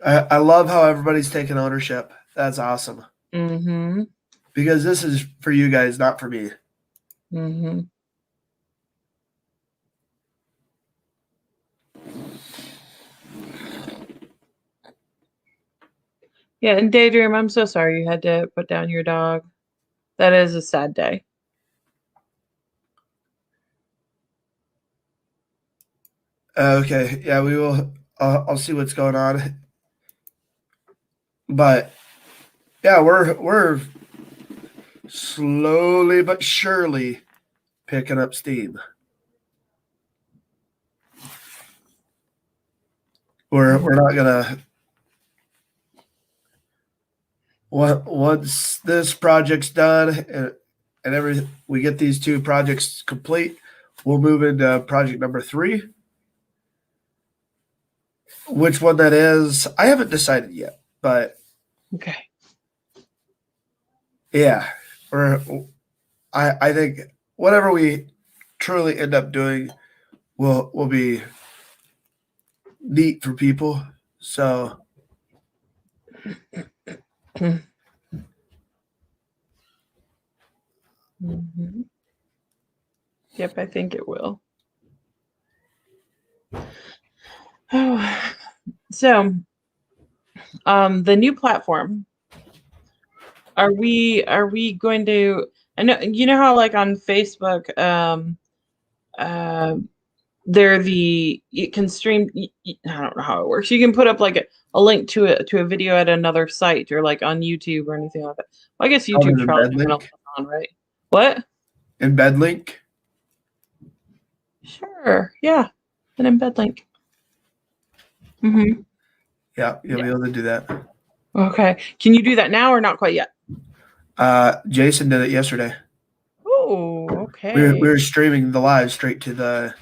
I love how everybody's taking ownership. That's awesome. Mm-hmm. Because this is for you guys, not for me. Mm-hmm. Yeah, and Daydream, I'm so sorry you had to put down your dog. That is a sad day. Okay, yeah, we will. I'll see what's going on. But yeah, we're slowly but surely picking up steam. We're not gonna. Once this project's done and we get these two projects complete, we'll move into project number 3. Which one that is, I haven't decided yet, but Okay. yeah, I think whatever we truly end up doing will be neat for people. So Mm-hmm. Yep, I think it will. Oh, so the new platform. Are we going to? I know you know how like on Facebook, you can stream. I don't know how it works. You can put up like a link to a video at another site or like on YouTube or anything like that. Well, I guess YouTube's an probably embed doing link? on, right? What? embed link. Sure. Yeah. An embed link. Mm-hmm. Yeah, you'll be able to do that. Okay. Can you do that now or not quite yet? Jason did it yesterday. Oh, okay. We were streaming the live straight to the.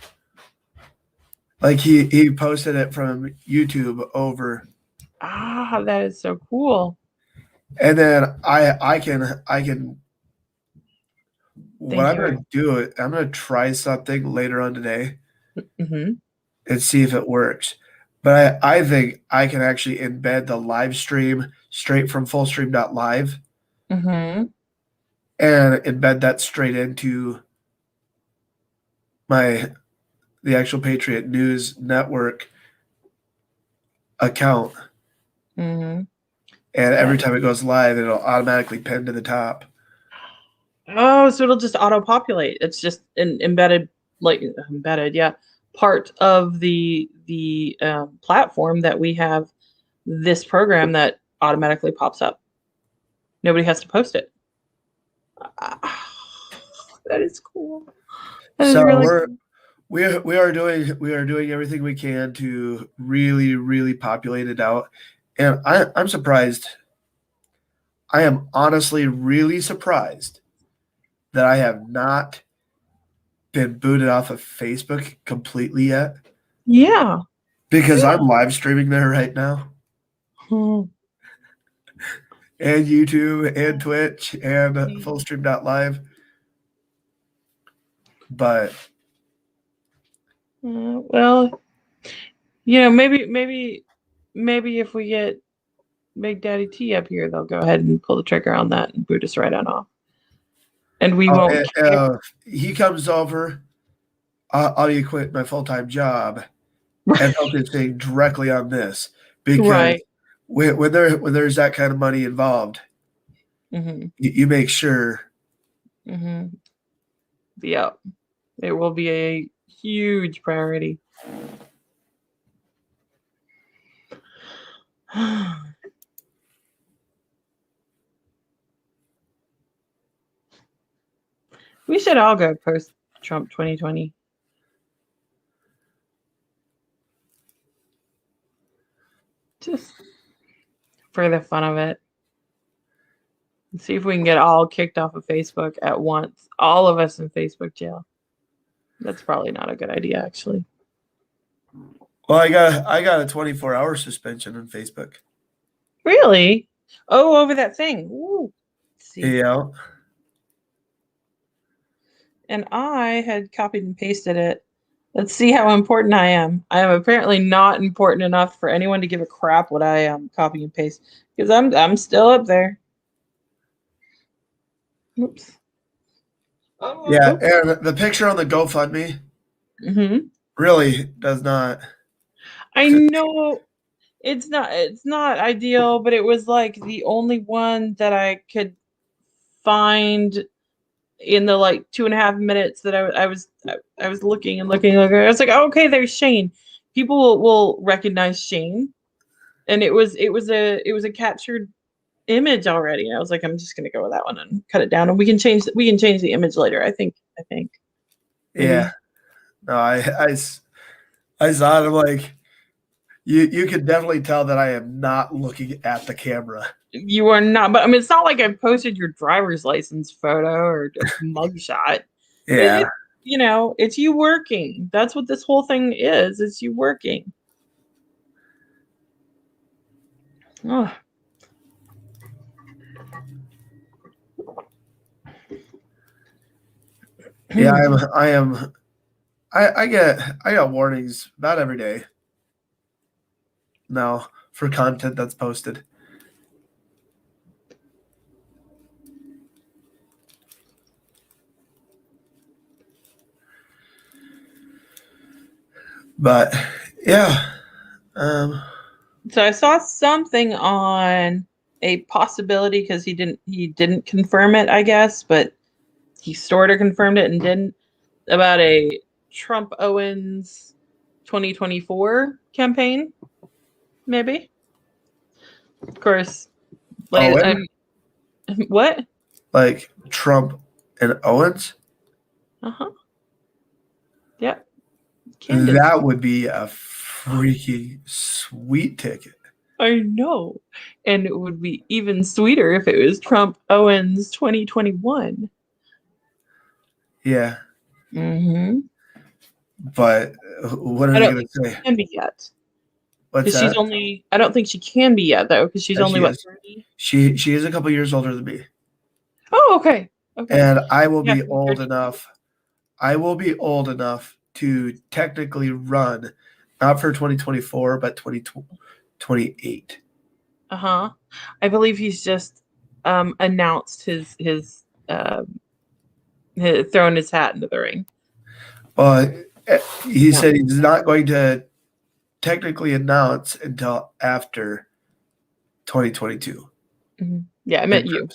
Like he posted it from YouTube over. Ah, that is so cool. And then I can. What I'm going to do, I'm going to try something later on today Mm-hmm. and see if it works. But I think I can actually embed the live stream straight from fullstream.live Mm-hmm. and embed that straight into the actual Patriot News Network account. Mm-hmm. And every time it goes live, it'll automatically pin to the top. Oh, so it'll just auto-populate. It's just embedded, yeah. part of the platform that we have this program that automatically pops up. Nobody has to post it. That is cool. That is So really we're cool. we are doing everything we can to really populate it out, and I'm surprised. I am honestly really surprised that I have not been booted off of Facebook completely yet, Yeah. because Yeah. I'm live streaming there right now, Hmm. and YouTube and Twitch and Fullstream.live. But Well, maybe if we get Big Daddy T up here, they'll go ahead and pull the trigger on that and boot us right on off. And we won't care. he comes over, I'll be quit my full-time job and focusing directly on this, because Right. when there's that kind of money involved, Mm-hmm. you make sure. Mm-hmm. Yeah. It will be a huge priority. We should all go post Trump 2020. Just for the fun of it. See if we can get all kicked off of Facebook at once. All of us in Facebook jail. That's probably not a good idea, actually. Well, I got a 24-hour suspension on Facebook. Really? Oh, over that thing. Ooh. Let's see. Yeah. And I had copied and pasted it. Let's see how important I am. I am apparently not important enough for anyone to give a crap what I am copy and paste, because I'm still up there. Oops. Yeah, and the picture on the GoFundMe Mm-hmm. really does not. I know it's not ideal, but it was like the only one that I could find in the like 2.5 minutes that I was looking and looking. I was like, oh, okay, there's Shane. People will recognize Shane, and it was a captured image already. I was like, I'm just gonna go with that one and cut it down, and we can change the image later. I think. Yeah. No, I saw it. I'm like, you can definitely tell that I am not looking at the camera. You are not, but I mean, it's not like I posted your driver's license photo or a mugshot. Yeah. It's you working. That's what this whole thing is. It's you working. Oh. Yeah, I get warnings about every day now for content that's posted. But yeah. So I saw something on a possibility, because he didn't confirm it, I guess, but he sort of confirmed it and didn't, about a Trump Owens 2024 campaign, maybe. Of course, Owen? What? Like Trump and Owens? Uh-huh. Yep. Candace. That would be a freaky sweet ticket. I know. And it would be even sweeter if it was Trump Owens 2021. Yeah. Mm-hmm. But what are they going to say? Can be yet. What's Because that? I don't think she can be yet, though, because she's Yeah, only, she what, is. 30? She is a couple years older than me. Oh, okay. Okay. And I will Yeah, be old enough. I will be old enough to technically run, not for 2024, but 2028. Uh-huh. I believe he's just announced his thrown his hat into the ring. Well, he said he's not going to technically announce until after 2022. Mm-hmm. Yeah, I meant you.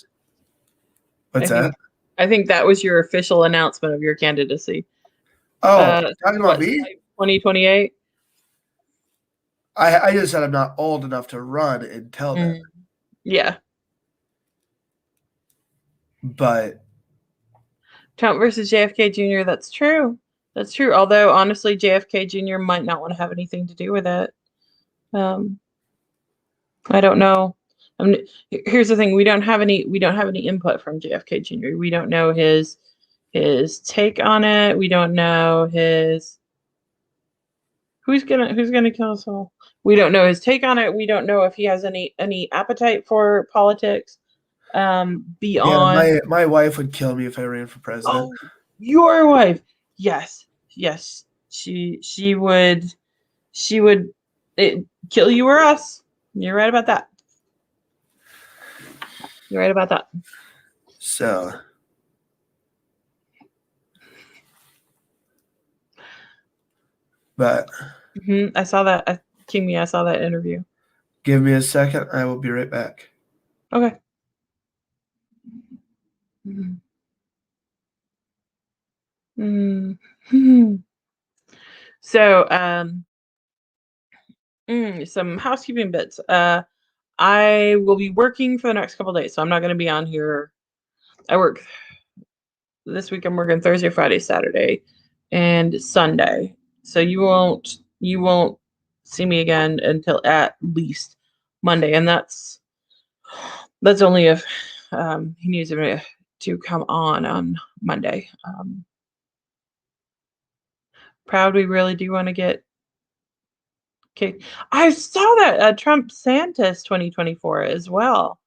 What's that? I think that was your official announcement of your candidacy. Oh, talking about me? 2028. I just said I'm not old enough to run until then. Yeah. But Trump versus JFK Jr. That's true. That's true. Although honestly, JFK Jr. might not want to have anything to do with it. I don't know. Here's the thing: we don't have any input from JFK Jr. We don't know his take on it. We don't know his who's gonna kill us all. We don't know his take on it. We don't know if he has any appetite for politics. Beyond my wife would kill me if I ran for president. Oh, your wife. Yes. She would kill you or us. You're right about that. So but I saw that. King Me, I saw that interview. give me a second. I will be right back. Okay. So, some housekeeping bits. I will be working for the next couple of days, so I'm not going to be on here. I work this week. I'm working Thursday, Friday, Saturday, and Sunday. So you won't see me again until at least Monday, and that's only if he needs me to come on Monday. Proud we really do want to get kicked. I saw that Trump Santis 2024 as well.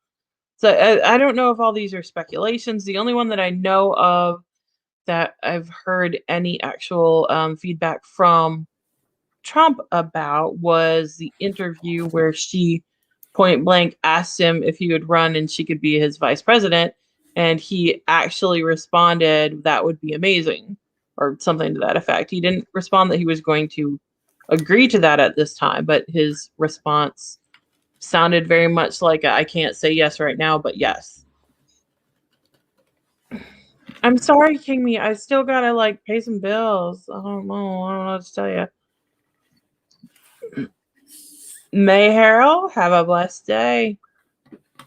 So I don't know if all these are speculations. The only one that I know of that I've heard any actual feedback from Trump about was the interview where she point blank asked him if he would run and she could be his vice president. And he actually responded, that would be amazing, or something to that effect. He didn't respond that he was going to agree to that at this time, but his response sounded very much like I can't say yes right now, but yes. I'm sorry, King Me. I still gotta pay some bills. I don't know what to tell you. May Harrell, have a blessed day.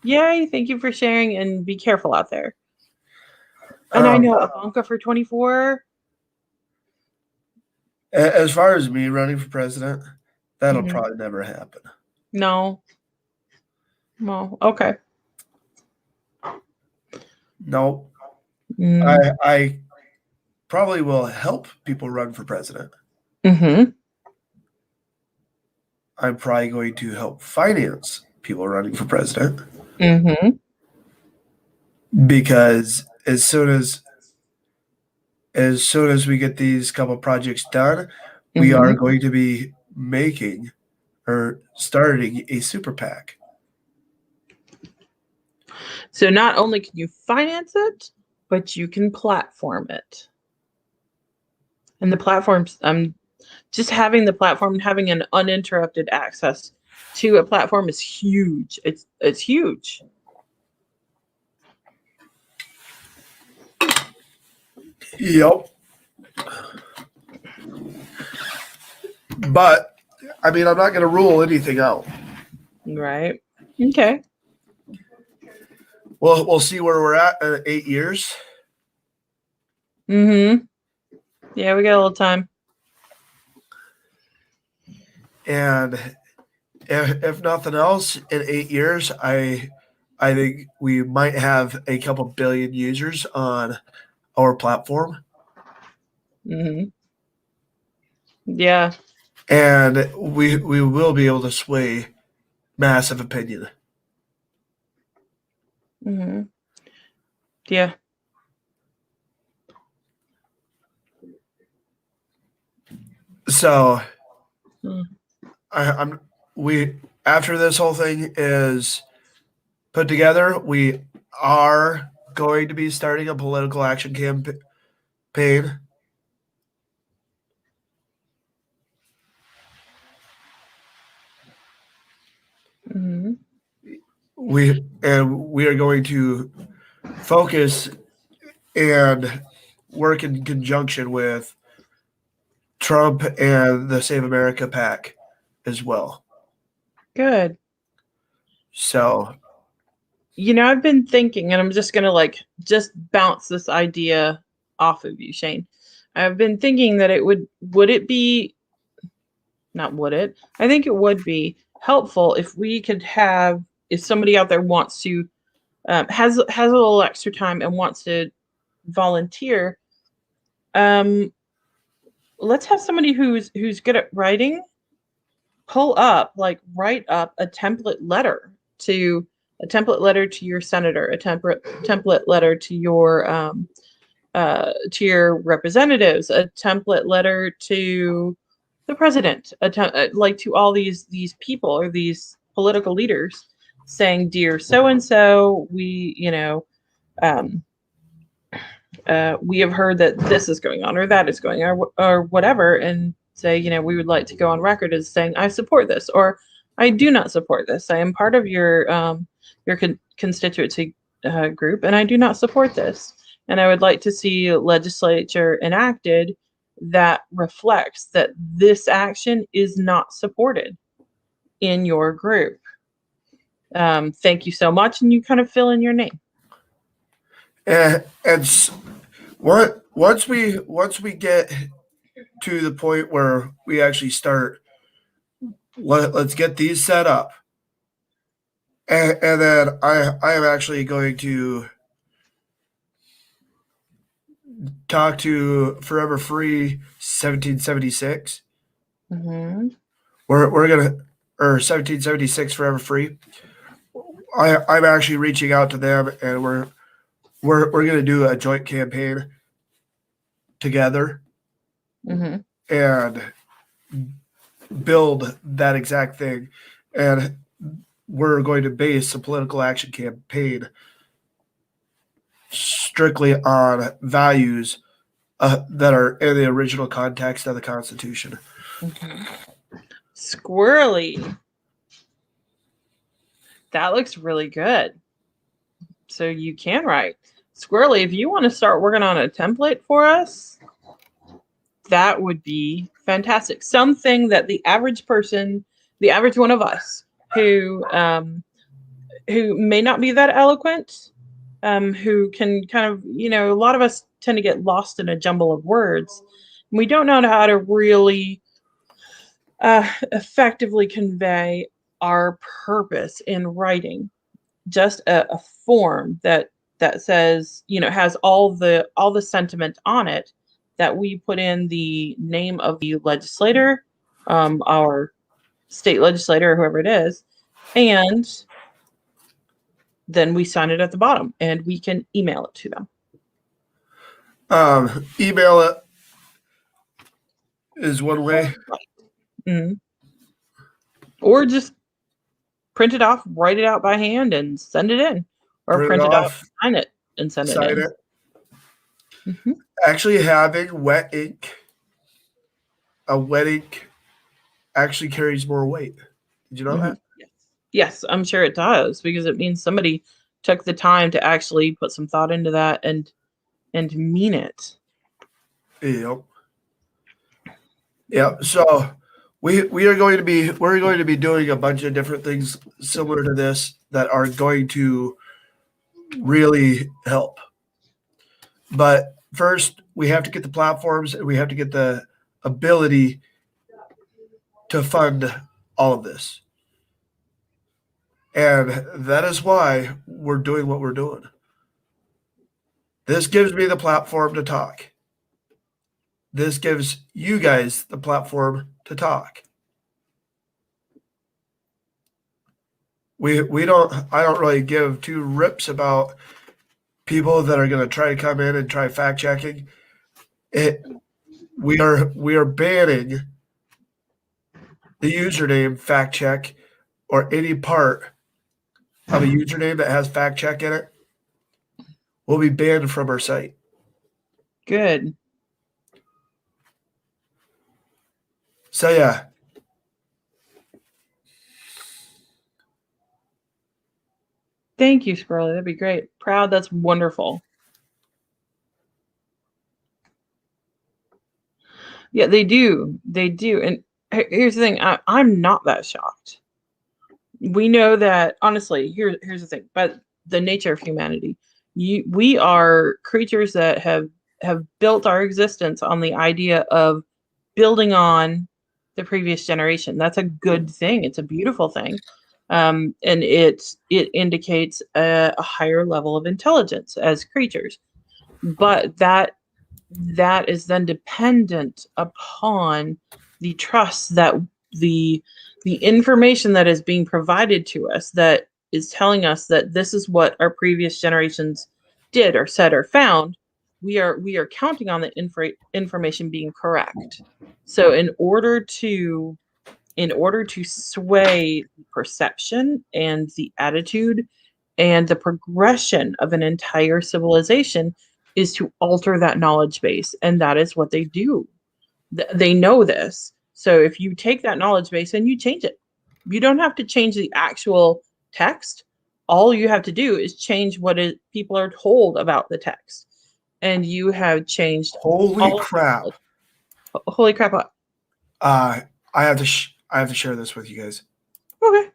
Yay! Thank you for sharing, and be careful out there. And I know Ivanka for 24. As far as me running for president, that'll probably never happen. No. Well, okay. Nope. I probably will help people run for president. I'm probably going to help finance people running for president. Because as soon as we get these couple projects done, we are going to be making or starting a super PAC. So not only can you finance it, but you can platform it. And the platforms, just having the platform, having an uninterrupted access to a platform is huge. It's huge. Yep. But I mean, I'm not going to rule anything out. Right. Okay. Well, we'll see where we're at in 8 years. Yeah, we got a little time. And if nothing else, in 8 years, I think we might have a couple billion users on our platform. Yeah. And we will be able to sway massive opinion. Yeah. So we after this whole thing is put together, we are going to be starting a political action campaign. We are going to focus and work in conjunction with Trump and the Save America PAC as well. Good. So, I've been thinking, and I'm just gonna just bounce this idea off of you, Shane. I've been thinking that would it be, not would it, I think it would be helpful if we could have, if somebody out there wants to, has a little extra time and wants to volunteer, let's have somebody who's good at writing write up a template letter to your senator, a template letter to your representatives, a template letter to the president, to all these people or these political leaders, saying, "Dear so and so, we have heard that this is going on or that is going on or whatever," and say, we would like to go on record as saying, I support this, or I do not support this. I am part of your constituency group, and I do not support this. And I would like to see legislature enacted that reflects that this action is not supported in your group. Thank you so much. And you kind of fill in your name. and once we get to the point where we actually start, let's get these set up, and then I am actually going to talk to Forever Free 1776. Mm-hmm. We're gonna, or 1776 Forever Free. I'm actually reaching out to them, and we're gonna do a joint campaign together Mm-hmm. and build that exact thing. And we're going to base a political action campaign strictly on values that are in the original context of the Constitution. Mm-hmm. Squirrely. That looks really good. So you can write. Squirrely, if you want to start working on a template for us, that would be fantastic. Something that the average person, the average one of us, who may not be that eloquent, who can kind of, a lot of us tend to get lost in a jumble of words. We don't know how to really effectively convey our purpose in writing. Just a form that says, has all the sentiment on it, that we put in the name of the legislator, our state legislator, or whoever it is, and then we sign it at the bottom and we can email it to them. Email it is one way. Mm-hmm. Or just print it off, write it out by hand, and send it in, or print it off, sign it, and send it in. Mm-hmm. Actually, having a wet ink actually carries more weight. Did you know that? Yes, I'm sure it does, because it means somebody took the time to actually put some thought into that and mean it. Yep. So we're going to be doing a bunch of different things similar to this that are going to really help. But first, we have to get the platforms, and we have to get the ability to fund all of this. And that is why we're doing what we're doing. This gives me the platform to talk. This gives you guys the platform to talk. I don't really give two rips about people that are going to try to come in and try fact checking. We are banning the username fact check, or any part of a username that has fact check in it will be banned from our site. Good. So yeah. Thank you, Squirrely. That'd be great. Proud. That's wonderful. Yeah, they do. They do. And here's the thing. I'm not that shocked. We know that, honestly, here's the thing. But the nature of humanity, we are creatures that have built our existence on the idea of building on the previous generation. That's a good thing. It's a beautiful thing. And it indicates a higher level of intelligence as creatures. But that is then dependent upon the trust that the the information that is being provided to us, that is telling us that this is what our previous generations did or said or found. We are counting on the information being correct. So in order to sway perception and the attitude and the progression of an entire civilization, is to alter that knowledge base. And that is what they do. They know this. So if you take that knowledge base and you change it, you don't have to change the actual text. All you have to do is change what people are told about the text. And you have changed Holy all of the crap! knowledge. Holy crap. What? I have to share this with you guys. Okay.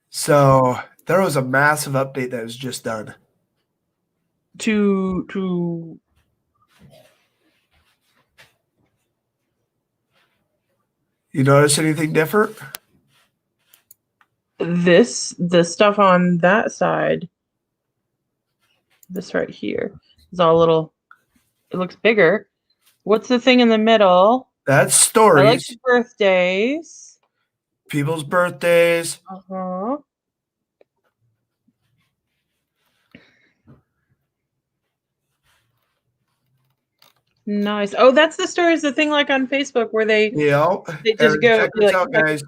So there was a massive update that was just done. To You notice anything different? the stuff on that side, this right here, is all a little, it looks bigger. What's the thing in the middle? That's I like stories, the birthdays. people's birthdays. Uh-huh. Nice. Oh, that's the stories, the thing like on Facebook where they You know, just and go check be this like, out, guys.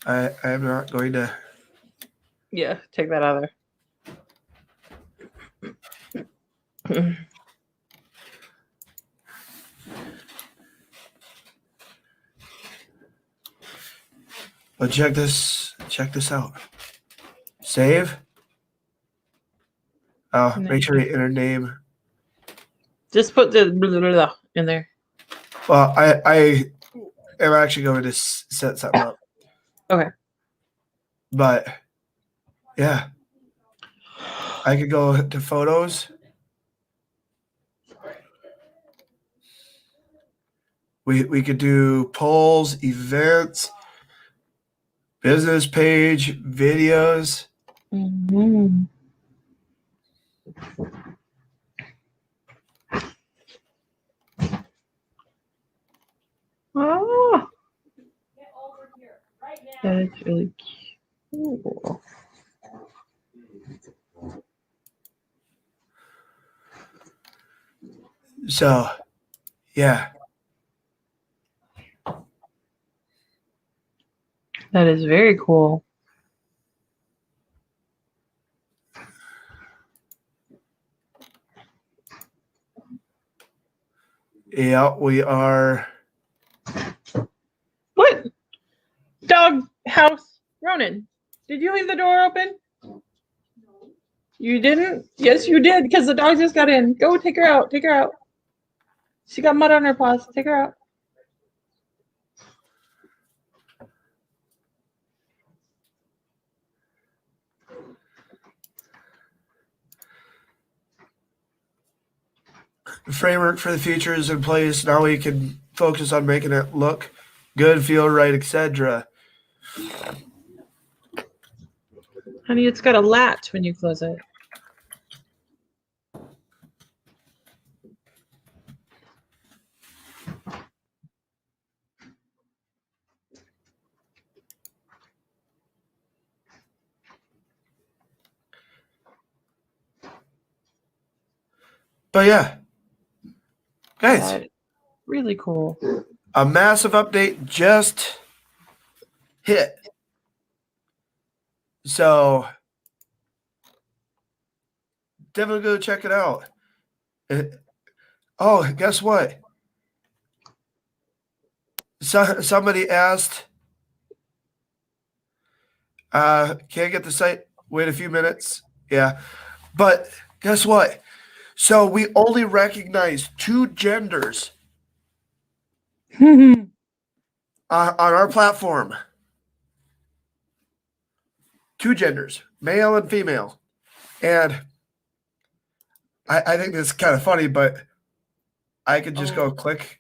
I am not going to. yeah, take that out of there. But check this out. Save. Oh, make sure you enter name. Just put the blah, blah, blah in there. Well, I am actually going to set something up. Okay. But yeah, I could go to photos. We could do polls, events, business page, videos. Mm-hmm. Oh, that is really cool. So, yeah. That is very cool. Yeah, we are. What? Dog house, Ronan. Did you leave the door open? You didn't? Yes, you did, because the dog just got in. Go take her out. Take her out. She got mud on her paws. Take her out. The framework for the future is in place. Now we can focus on making it look good, feel right, etc. Honey, it's got a latch when you close it. But yeah, guys, Really cool. a massive update just hit. So definitely go check it out. Oh, guess what? somebody asked, can't get the site, wait a few minutes. Yeah. But guess what? So we only recognize 2 genders on our platform. 2 genders, male and female. And I think this is kind of funny, but I could just go click.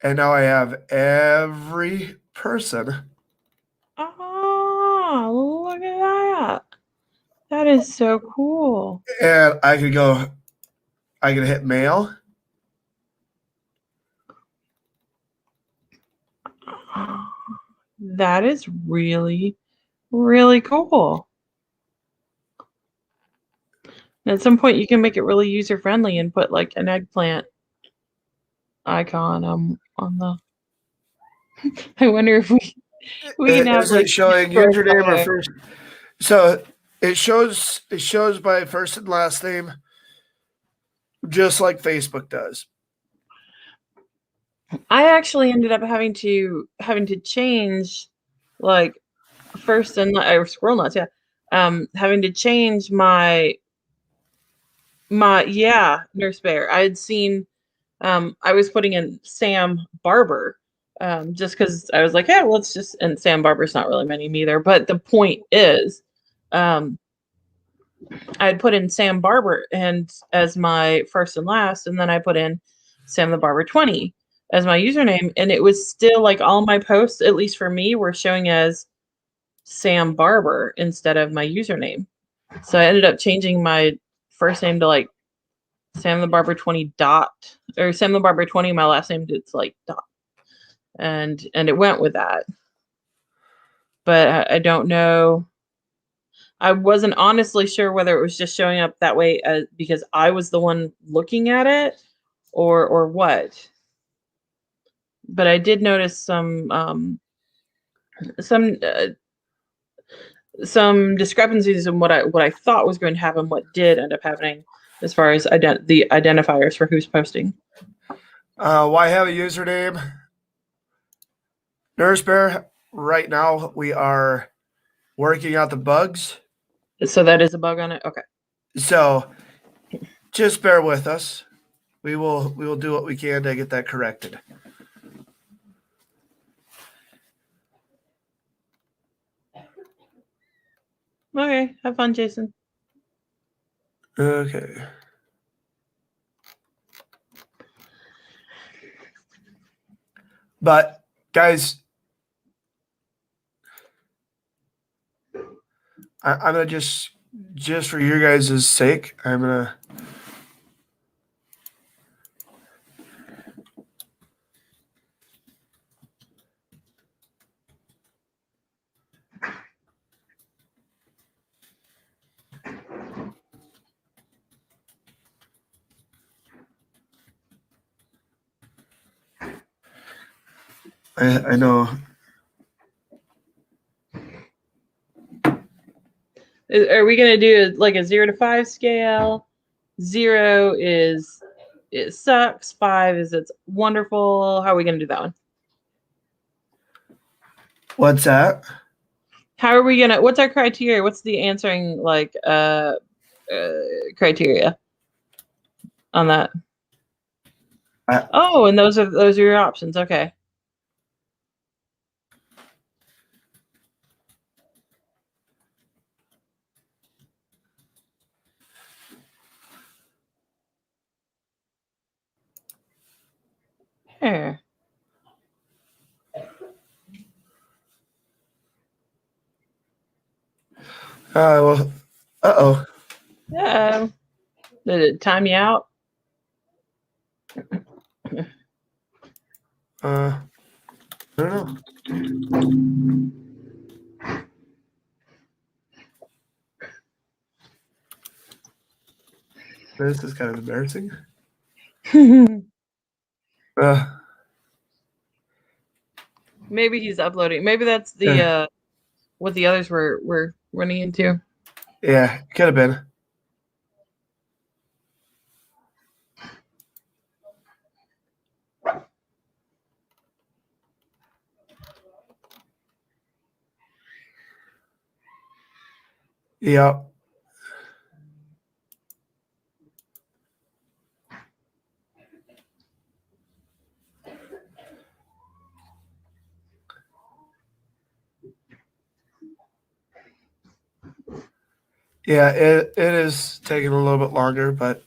And now I have every person. Oh, look at that. That is so cool. And I could hit male. That is really, really cool. And at some point, you can make it really user friendly and put like an eggplant icon on the. I wonder if we can have Is like it showing username or first? So it shows by first and last name, just like Facebook does. I actually ended up having to change like first and or scroll nuts, yeah. Having to change my Nurse Bear. I had seen I was putting in Sam Barber just because I was like, hey, let's just, and Sam Barber's not really my name either. But the point is, I had put in Sam Barber and as my first and last, and then I put in Sam the Barber 20 as my username, and it was still like all my posts, at least for me, were showing as Sam Barber instead of my username. So I ended up changing my first name to like Sam the Barber 20 dot, or Sam the Barber 20. My last name, it's like dot, and it went with that. But I don't know. I wasn't honestly sure whether it was just showing up that way because I was the one looking at it, or what. But I did notice some discrepancies in what I thought was going to happen, what did end up happening as far as the identifiers for who's posting. Why have a username? Nurse Bear, right now we are working out the bugs. So that is a bug on it? Okay. So just bear with us. We will do what we can to get that corrected. Okay. Have fun, Jason. Okay. But guys, I'm gonna just for your guys' sake, I'm gonna I know. Are we gonna do like a 0 to 5 scale? 0 is it sucks. 5 is it's wonderful. How are we gonna do that one? What's that? How are we gonna? What's our criteria? What's the answering like criteria on that? Oh, and those are your options. Okay. Here. Well, uh-oh. Did it time you out? I don't know. This is kind of embarrassing. Maybe he's uploading. Maybe that's the what the others were running into. Yeah, could have been. Yep. Yeah, it is taking a little bit longer, but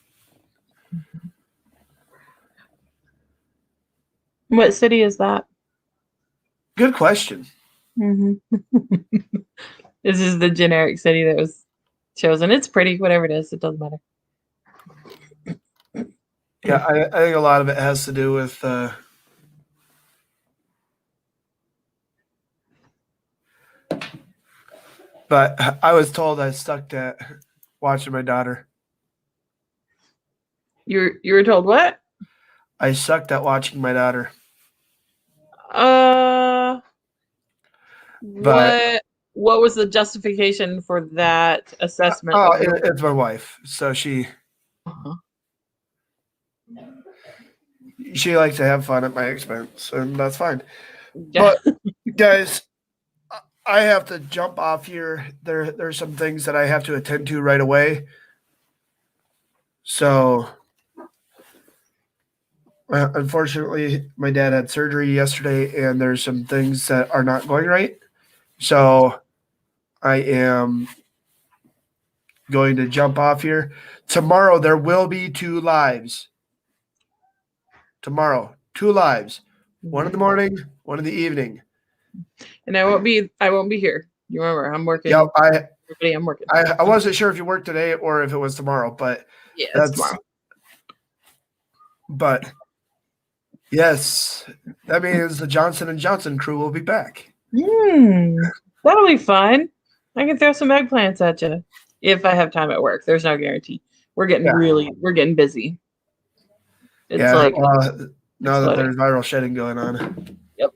What city is that? good question. Mm-hmm. This is the generic city that was chosen. It's pretty, whatever it is, it doesn't matter. Yeah, I think a lot of it has to do with but I was told I sucked at watching my daughter. You were told what? I sucked at watching my daughter. Uh, But what was the justification for that assessment? oh, Of your- it's my wife. So she Uh-huh. likes to have fun at my expense, and that's fine. Yeah. But guys, I have to jump off here. There's some things that I have to attend to right away. So unfortunately, my dad had surgery yesterday, and there's some things that are not going right. So I am going to jump off here. Tomorrow there will be 2 lives. Tomorrow, 2 lives. One in the morning, one in the evening. And I won't be here. You remember, I'm working. Yep, Everybody, I'm working. I wasn't sure if you worked today or if it was tomorrow, but Yeah, that's it's tomorrow. But yes, that means the Johnson and Johnson crew will be back. That'll be fun. I can throw some eggplants at you if I have time at work. There's no guarantee. We're getting we're getting busy. It's like now that exploding. there's viral shedding going on. Yep.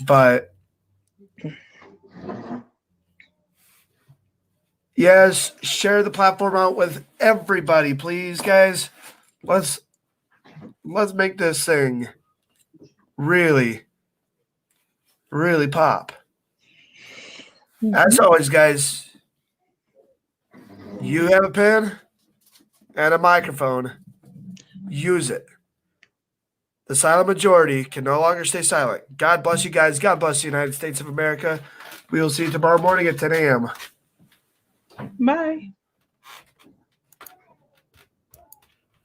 But yes, share the platform out with everybody, please, guys. Let's make this thing really, really pop. As always, guys, you have a pen and a microphone. Use it. The silent majority can no longer stay silent. God bless you guys. God bless the United States of America. We will see you tomorrow morning at 10 a.m. Bye.